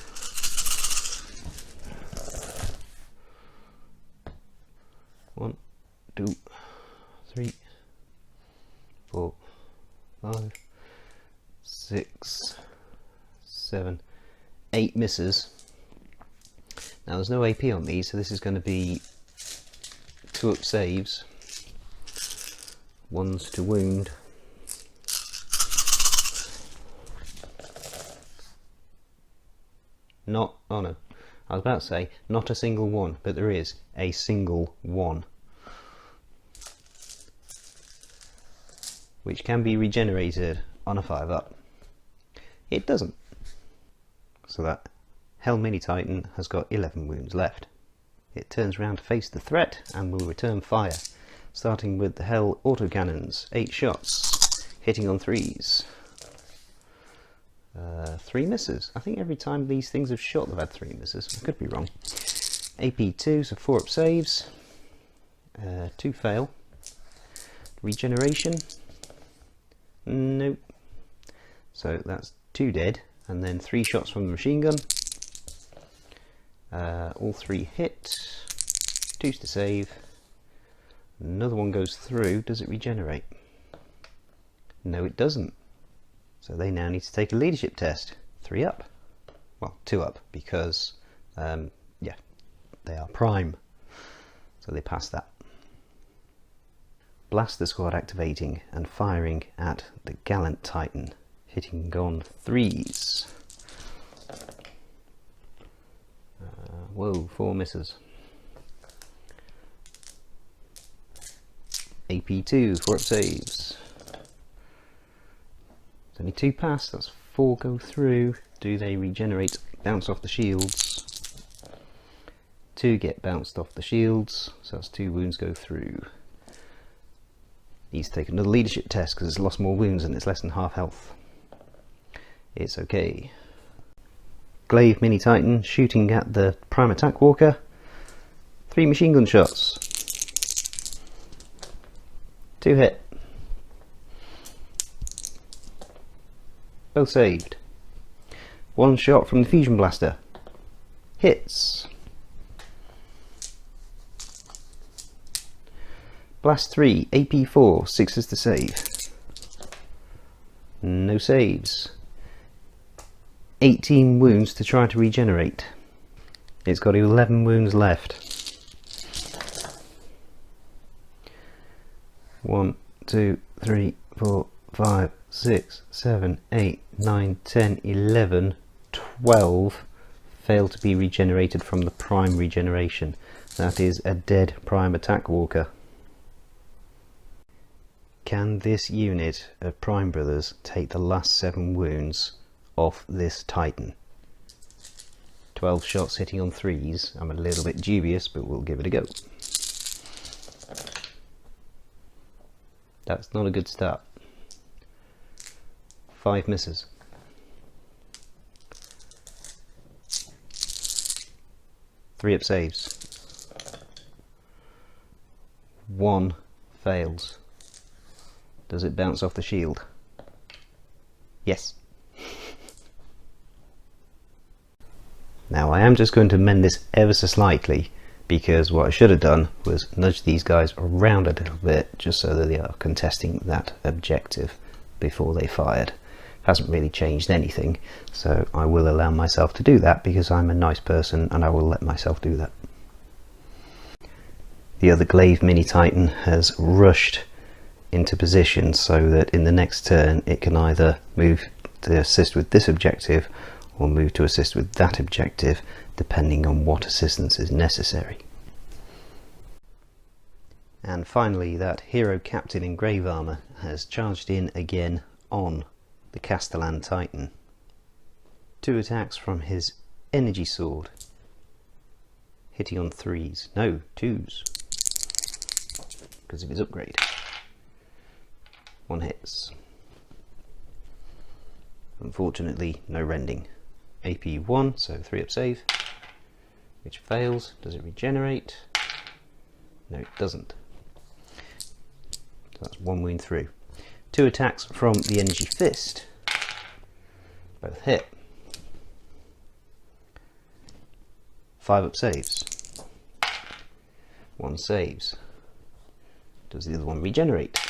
One, 2, 3, 4, 5, 6, 7, 8 misses. Now there's no AP on these, so this is going to be 2 up saves. 1s to wound. Not, oh no, I was about to say not a single one, but there is a single one, which can be regenerated on a 5 up. It doesn't. So that Helm Mini Titan has got 11 wounds left. It turns around to face the threat and will return fire. Starting with the Hell autocannons, 8 shots, hitting on 3s. 3 misses. I think every time these things have shot they've had 3 misses. I could be wrong. AP2, so 4 up saves. 2 fail. Regeneration. Nope. So that's 2 dead, and then 3 shots from the machine gun. All 3 hit. 2s to save. Another one goes through. Does it regenerate? No, it doesn't. So they now need to take a leadership test. 3 up. Well, 2 up, because yeah, they are prime. So they pass that. Blaster squad activating and firing at the Gallant Titan, hitting on 3s. Whoa, 4 misses. AP2, 4 up saves. There's only 2 pass, that's 4 go through. Do they regenerate, bounce off the shields? 2 get bounced off the shields, so that's 2 wounds go through. Needs to take another leadership test because it's lost more wounds and it's less than half health. It's okay. Glaive Mini Titan shooting at the Prime Attack Walker. 3 machine gun shots. 2 hit. Both saved. 1 shot from the fusion blaster. Hits. Blast 3, AP4, 6s to save. No saves. 18 wounds to try to regenerate. It's got 11 wounds left. 1, 2, 3, 4, 5, 6, 7, 8, 9, 10, 11, 12 fail to be regenerated from the prime regeneration. That is a dead prime attack walker. Can this unit of Prime Brothers take the last 7 wounds off this Titan? 12 shots hitting on 3s. I'm a little bit dubious, but we'll give it a go. That's not a good start. 5 misses. 3 up saves. 1 fails. Does it bounce off the shield? Yes. Now I am just going to mend this ever so slightly, because what I should have done was nudge these guys around a little bit just so that they are contesting that objective before they fired. Hasn't really changed anything, so I will allow myself to do that because I'm a nice person and I will let myself do that. The other glaive mini Titan has rushed into position so that in the next turn it can either move to assist with this objective or move to assist with that objective, depending on what assistance is necessary. And finally, that hero captain in grave armour has charged in again on the Castellan Titan. 2 attacks from his energy sword, hitting on 3s, no, 2s, because of his upgrade. 1 hits. Unfortunately, no rending. AP 1, so 3 up save, which fails. Does it regenerate? No, it doesn't. So that's 1 wound through. 2 attacks from the energy fist, both hit. 5 up saves. 1 saves. Does the other one regenerate?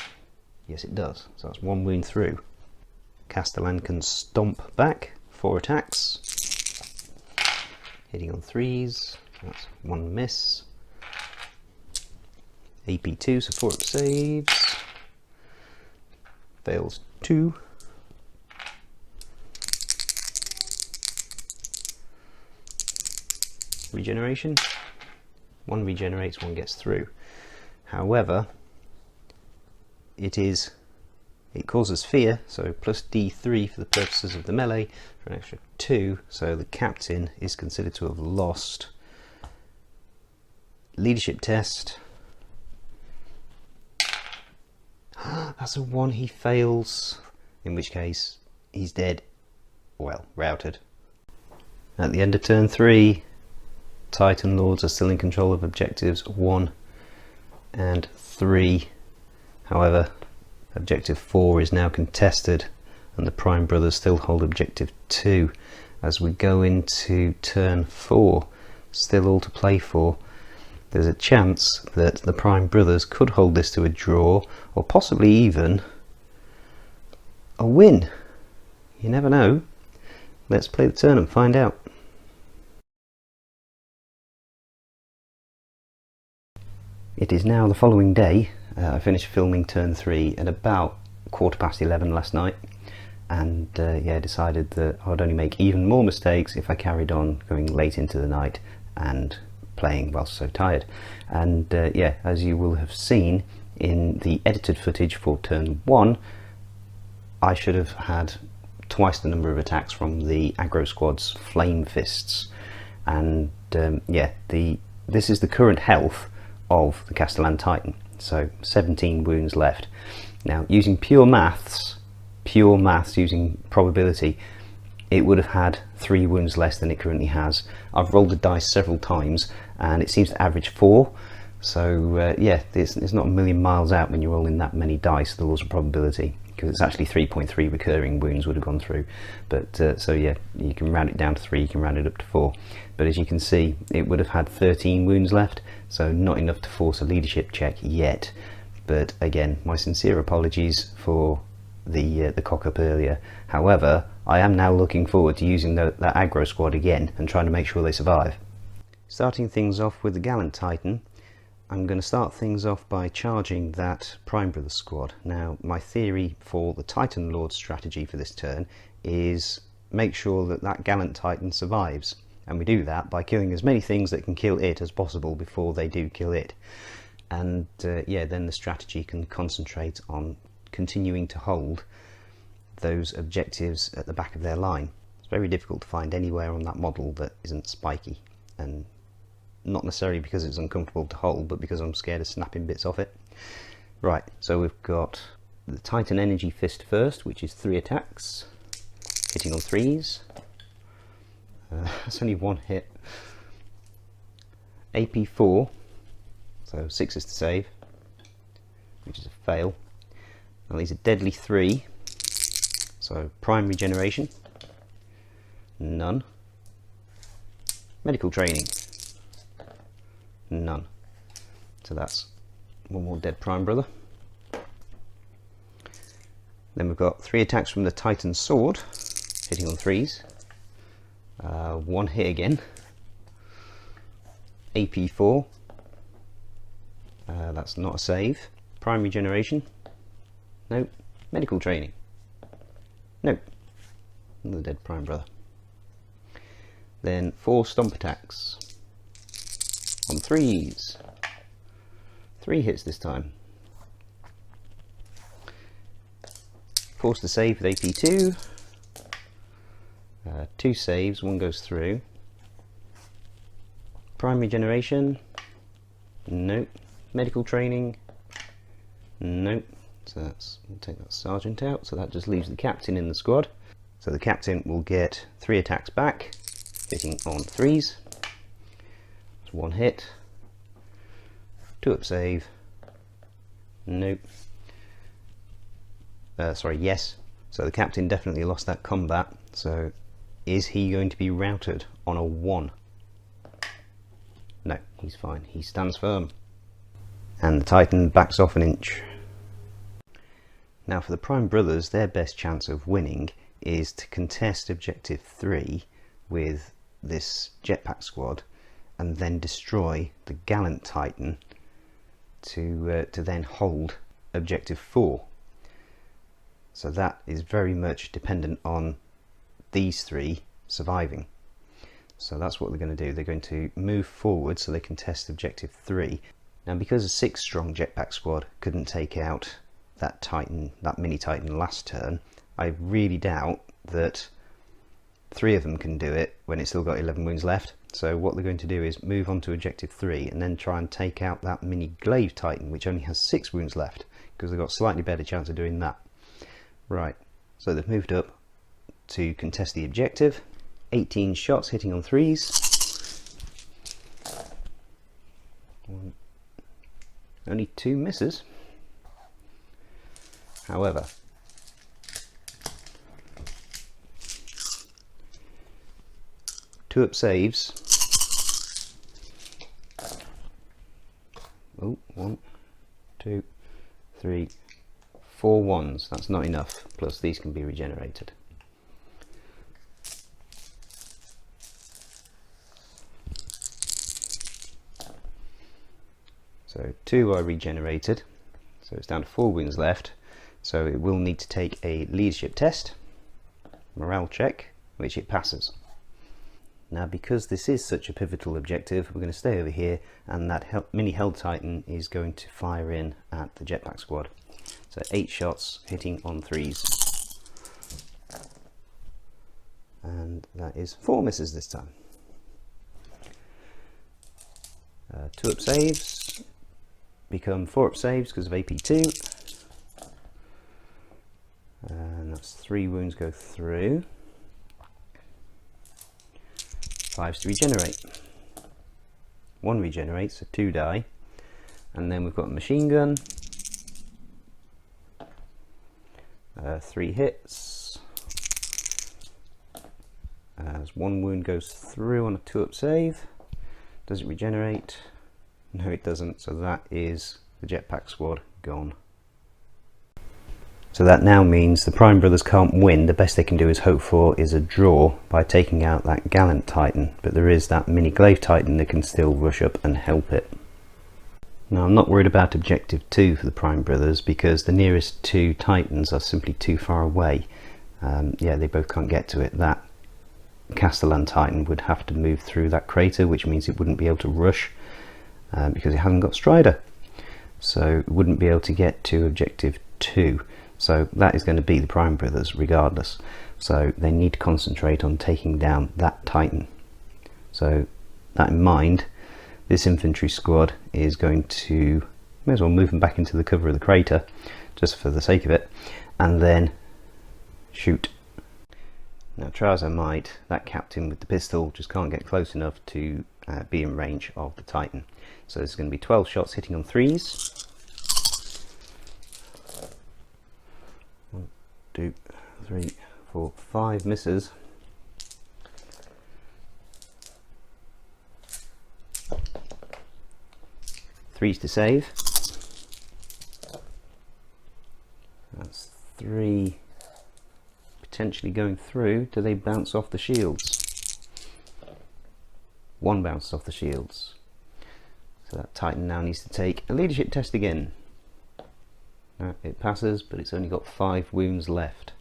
Yes, it does. So that's 1 wound through. Castellan can stomp back. 4 attacks, hitting on 3s, that's 1 miss. AP 2, so 4 up saves, fails 2. Regeneration, 1 regenerates, 1 gets through. However, it causes fear, so plus D3 for the purposes of the melee for an extra 2, so the captain is considered to have lost. Leadership test. That's a 1 he fails, in which case he's dead, well, routed. At the end of turn 3, Titan Lords are still in control of objectives 1 and 3. However, Objective 4 is now contested and the Prime Brothers still hold Objective 2. As we go into turn 4, still all to play for, there's a chance that the Prime Brothers could hold this to a draw or possibly even a win. You never know. Let's play the turn and find out. It is now the following day. I finished filming turn 3 at about 11:15 last night, and yeah, decided that I would only make even more mistakes if I carried on going late into the night and playing whilst so tired. And yeah, as you will have seen in the edited footage for turn 1, I should have had twice the number of attacks from the aggro squad's flame fists. And yeah, this is the current health of the Castellan Titan. So 17 wounds left. Now, using pure maths using probability, it would have had 3 wounds less than it currently has. I've rolled the dice several times and it seems to average 4. So yeah, it's not a million miles out when you're rolling that many dice, the laws of probability, because it's actually 3.3 recurring wounds would have gone through. But so yeah, you can round it down to 3, you can round it up to 4. But as you can see, it would have had 13 wounds left, so not enough to force a leadership check yet. But again, my sincere apologies for the cock up earlier. However, I am now looking forward to using that aggro squad again and trying to make sure they survive. Starting things off with the Gallant Titan, I'm going to start things off by charging that Prime Brothers squad. Now, my theory for the Titan Lord strategy for this turn is make sure that that Gallant Titan survives. And we do that by killing as many things that can kill it as possible before they do kill it. And yeah, then the strategy can concentrate on continuing to hold those objectives at the back of their line. It's very difficult to find anywhere on that model that isn't spiky, and not necessarily because it's uncomfortable to hold, but because I'm scared of snapping bits off it. Right, so we've got the Titan Energy Fist first, which is 3 attacks, hitting on 3s. That's only 1 hit. AP 4, so 6 is to save, which is a fail. Now these are deadly 3, so prime regeneration, none. Medical training, none. So that's 1 more dead Prime Brother. Then we've got 3 attacks from the Titan Sword, hitting on 3s. 1 hit again. AP 4. That's not a save. Prime regeneration. Nope. Medical training. Nope. Another dead Prime Brother. Then 4 stomp attacks on 3s. 3 hits this time. Forced to save with AP 2. 2 saves, 1 goes through. Prime regeneration. Nope. Medical training. Nope. So we'll take that sergeant out, so that just leaves the captain in the squad. So the captain will get 3 attacks back, hitting on 3s. That's 1 hit. 2 up save. Nope. Sorry, yes. So the captain definitely lost that combat. So is he going to be routed on a 1? No, he's fine. He stands firm. And the Titan backs off an inch. Now for the Prime Brothers, their best chance of winning is to contest Objective 3 with this jetpack squad and then destroy the Gallant Titan to then hold Objective 4. So that is very much dependent on these 3 surviving. So that's what they're going to do. They're going to move forward so they can test Objective 3. Now because a 6 strong jetpack squad couldn't take out that Titan, that mini Titan last turn, I really doubt that 3 of them can do it when it's still got 11 wounds left. So what they're going to do is move on to Objective 3 and then try and take out that mini Glaive Titan, which only has 6 wounds left, because they've got a slightly better chance of doing that. Right, so they've moved up to contest the objective. 18 shots hitting on 3s. Only 2 misses. However, two up saves. Oh, 1, 2, 3, 4 ones. That's not enough. Plus these can be regenerated. So 2 are regenerated. So it's down to 4 wounds left. So it will need to take a leadership test, morale check, which it passes. Now because this is such a pivotal objective, we're going to stay over here, and that mini Hell Titan is going to fire in at the jetpack squad. So 8 shots hitting on 3s. And that is 4 misses this time. 2 up saves become 4 up saves because of AP2. And that's 3 wounds go through. 5s to regenerate. 1 regenerates, so 2 die. And then we've got a machine gun. 3 hits. As 1 wound goes through on a 2 up save. Does it regenerate? No, it doesn't. So that is the jetpack squad gone. So that now means the Prime Brothers can't win. The best they can do is hope for is a draw by taking out that Gallant Titan, but there is that mini Glaive Titan that can still rush up and help it. Now I'm not worried about objective 2 for the Prime Brothers because the nearest two Titans are simply too far away. Yeah, they both can't get to it. That Castellan Titan would have to move through that crater, which means it wouldn't be able to rush because it hasn't got Strider. So it wouldn't be able to get to objective 2. So that is going to be the Prime Brothers regardless. So they need to concentrate on taking down that Titan. So that in mind, this infantry squad is going to, may as well move them back into the cover of the crater, just for the sake of it, and then shoot. Now try as I might, that captain with the pistol just can't get close enough to be in range of the Titan. So there's going to be 12 shots hitting on 3s. 1, 2, 3, 4, 5 misses. Threes to save. That's 3 potentially going through. Do they bounce off the shields? 1 bounced off the shields. So that Titan now needs to take a leadership test again. It passes, but it's only got 5 wounds left.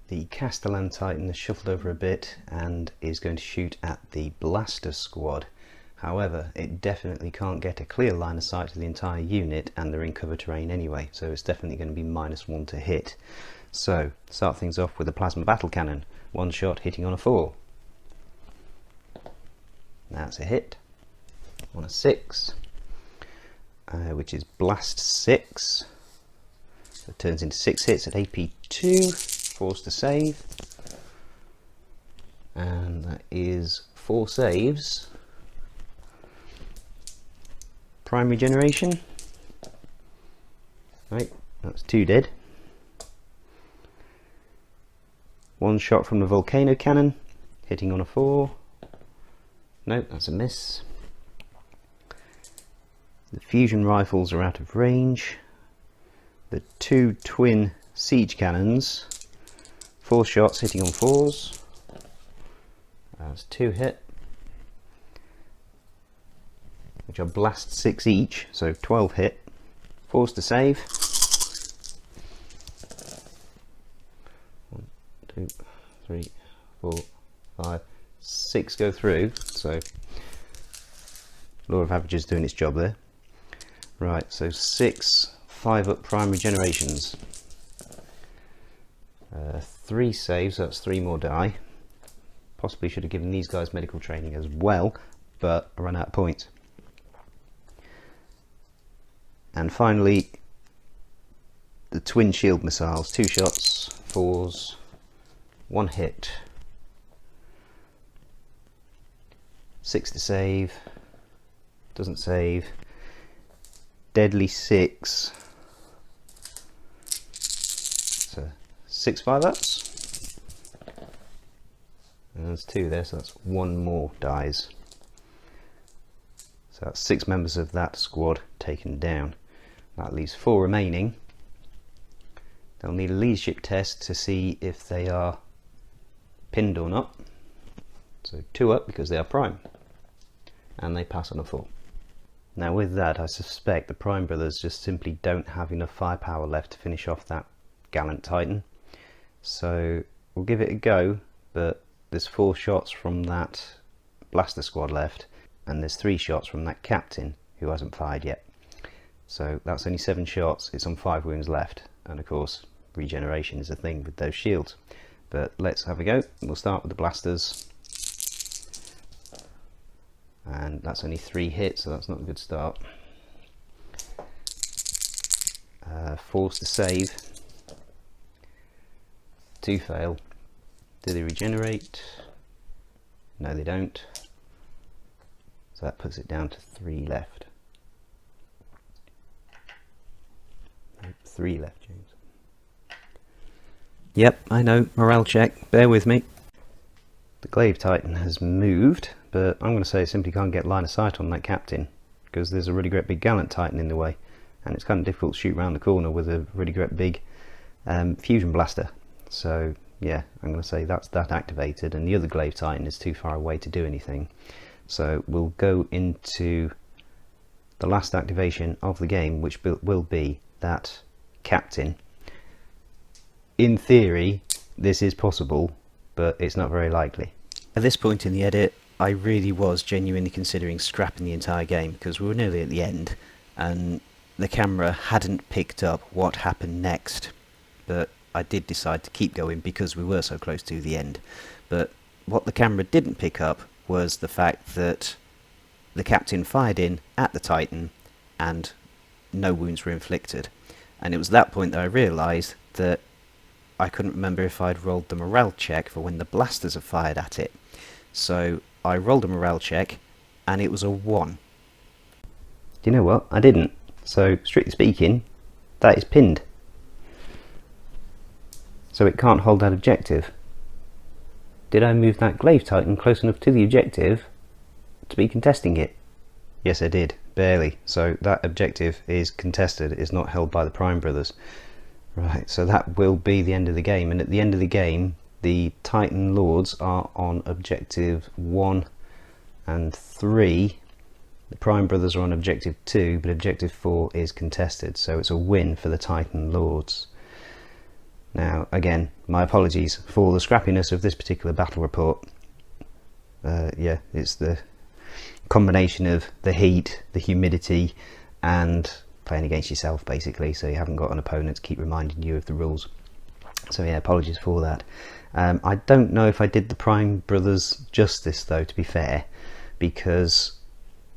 The Castellan Titan has shuffled over a bit and is going to shoot at the Blaster squad. However, it definitely can't get a clear line of sight to the entire unit, and they're in cover terrain anyway, so it's definitely going to be -1 to hit. So, start things off with a plasma battle cannon. 1 shot hitting on a 4. That's a hit. On a 6, which is blast 6. So it turns into 6 hits at AP 2, 4s to save. And that is 4 saves. Primary generation. Right, that's 2 dead. 1 shot from the volcano cannon, hitting on a 4. Nope, that's a miss. The fusion rifles are out of range. The 2 twin siege cannons, 4 shots hitting on 4s. That's 2 hit. Which are blast 6 each, so 12 hit. 4s to save. 1, 2, 3, 4, 5, 6 go through, so law of averages doing its job there. Right, so 6 5-up primary generations. 3 saves, so that's 3 more die. Possibly should have given these guys medical training as well, but I ran out of points. And finally, the twin shield missiles, 2 shots, 4s, 1 hit. 6 to save, doesn't save. Deadly 6. So 6 5-ups. And there's 2 there, so that's 1 more dies. So that's 6 members of that squad taken down. That leaves 4 remaining. They'll need a leadership test to see if they are pinned or not. So 2 up because they are prime. And they pass on a 4. Now with that, I suspect the Prime Brothers just simply don't have enough firepower left to finish off that gallant Titan. So we'll give it a go, but there's 4 shots from that Blaster squad left, and there's 3 shots from that captain who hasn't fired yet. So that's only 7 shots, it's on 5 wounds left, and of course regeneration is a thing with those shields. But let's have a go. We'll start with the blasters. And that's only 3 hits, so that's not a good start. 4s to save. 2 fail. Do they regenerate? No, they don't. So that puts it down to 3 left. 3 left, James. Yep, I know, morale check, bear with me. The Glaive Titan has moved, but I'm going to say it simply can't get line of sight on that captain because there's a really great big Gallant Titan in the way, and it's kind of difficult to shoot around the corner with a really great big fusion blaster. So yeah, I'm going to say that's that activated, and the other Glaive Titan is too far away to do anything. So we'll go into the last activation of the game, which will be that captain. In theory, this is possible, but it's not very likely. At this point in the edit, I really was genuinely considering scrapping the entire game, because we were nearly at the end, and the camera hadn't picked up what happened next. But I did decide to keep going because we were so close to the end. But what the camera didn't pick up was the fact that the captain fired in at the Titan and no wounds were inflicted. And it was at that point that I realised that I couldn't remember if I'd rolled the morale check for when the blasters have fired at it. So I rolled a morale check and it was a 1. Do you know what? I didn't. So strictly speaking, that is pinned. So it can't hold that objective. Did I move that glaive Titan close enough to the objective to be contesting it? Yes, I did. Barely. So that objective is contested. It's not held by the Prime Brothers. Right, so that will be the end of the game. And at the end of the game, the Titan Lords are on objective 1 and 3. The Prime Brothers are on objective 2, but objective 4 is contested. So it's a win for the Titan Lords. Now, again, my apologies for the scrappiness of this particular battle report. Yeah, it's the combination of the heat, the humidity, and playing against yourself, basically, so you haven't got an opponent to keep reminding you of the rules. So yeah, apologies for that. I don't know if I did the Prime Brothers justice, though, to be fair, because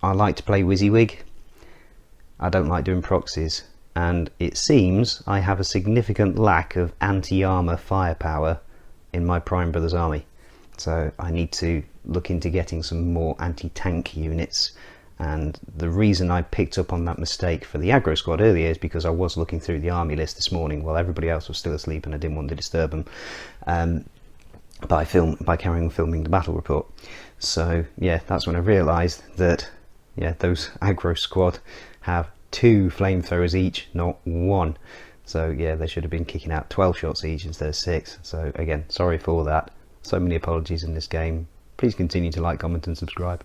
I like to play WYSIWYG. I don't like doing proxies. And it seems I have a significant lack of anti-armour firepower in my Prime Brothers army. So I need to look into getting some more anti-tank units. And the reason I picked up on that mistake for the aggro squad earlier is because I was looking through the army list this morning while everybody else was still asleep and I didn't want to disturb them by carrying on filming the battle report. So yeah, that's when I realised that yeah, those aggro squad have 2 flamethrowers each, not 1. So yeah, they should have been kicking out 12 shots each instead of 6. So again, sorry for that. So many apologies in this game. Please continue to like, comment and subscribe.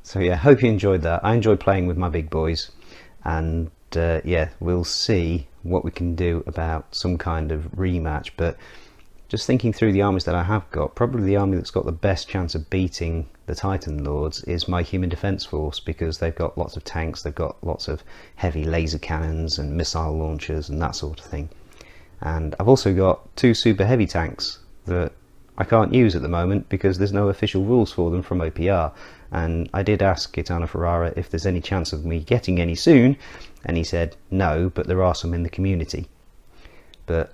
So yeah, hope you enjoyed that. I enjoyed playing with my big boys, and yeah, we'll see what we can do about some kind of rematch. But just thinking through the armies that I have got, probably the army that's got the best chance of beating the Titan Lords is my Human Defence Force, because they've got lots of tanks, they've got lots of heavy laser cannons and missile launchers and that sort of thing. And I've also got 2 super heavy tanks that I can't use at the moment because there's no official rules for them from OPR. And I did ask Gitana Ferrara if there's any chance of me getting any soon, and he said no, but there are some in the community. But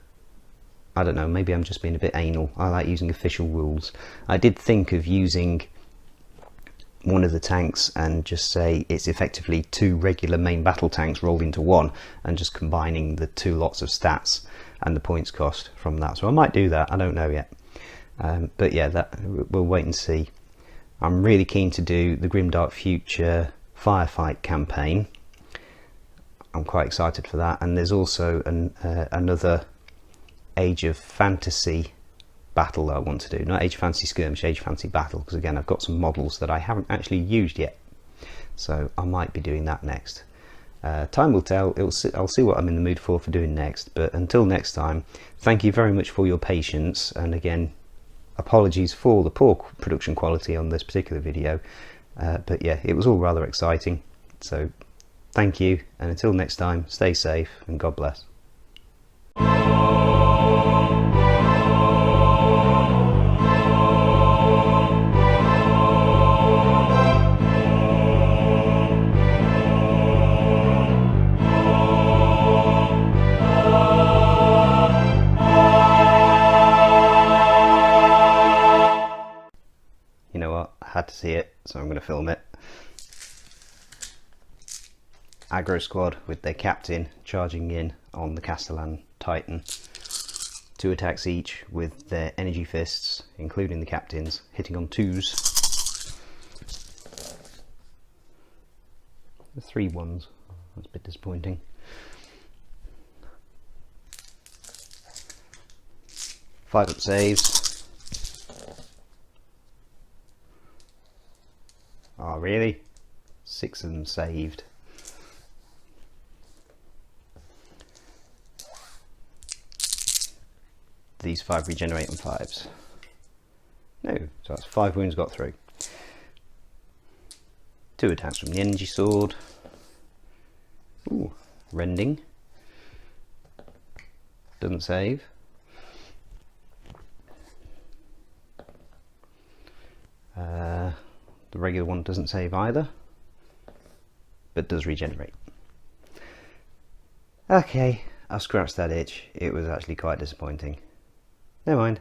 I don't know, maybe I'm just being a bit anal. I like using official rules. I did think of using one of the tanks and just say it's effectively 2 regular main battle tanks rolled into 1, and just combining the 2 lots of stats and the points cost from that. So I might do that, I don't know yet. But yeah, that we'll wait and see. I'm really keen to do the Grimdark Future firefight campaign. I'm quite excited for that. And there's also another Age of Fantasy battle that I want to do. Not Age of Fantasy Skirmish, Age of Fantasy Battle, because again I've got some models that I haven't actually used yet. So I might be doing that next. Time will tell. I'll see what I'm in the mood for doing next. But until next time, thank you very much for your patience. And again, apologies for the poor production quality on this particular video. But yeah, it was all rather exciting. So thank you. And until next time, stay safe and God bless. You know what? I had to see it, so I'm going to film it. Aggro squad with their captain charging in on the Castellan Titan. 2 attacks each with their energy fists, including the captain's, hitting on 2s. The 3 1s. That's a bit disappointing. Five up saves. Oh, really? 6 of them saved. These 5 regenerate on 5s. No, so that's 5 wounds got through. 2 attacks from the energy sword. Ooh, rending. Doesn't save. The regular one doesn't save either, but does regenerate. Okay, I'll scratch that itch. It was actually quite disappointing. Never mind.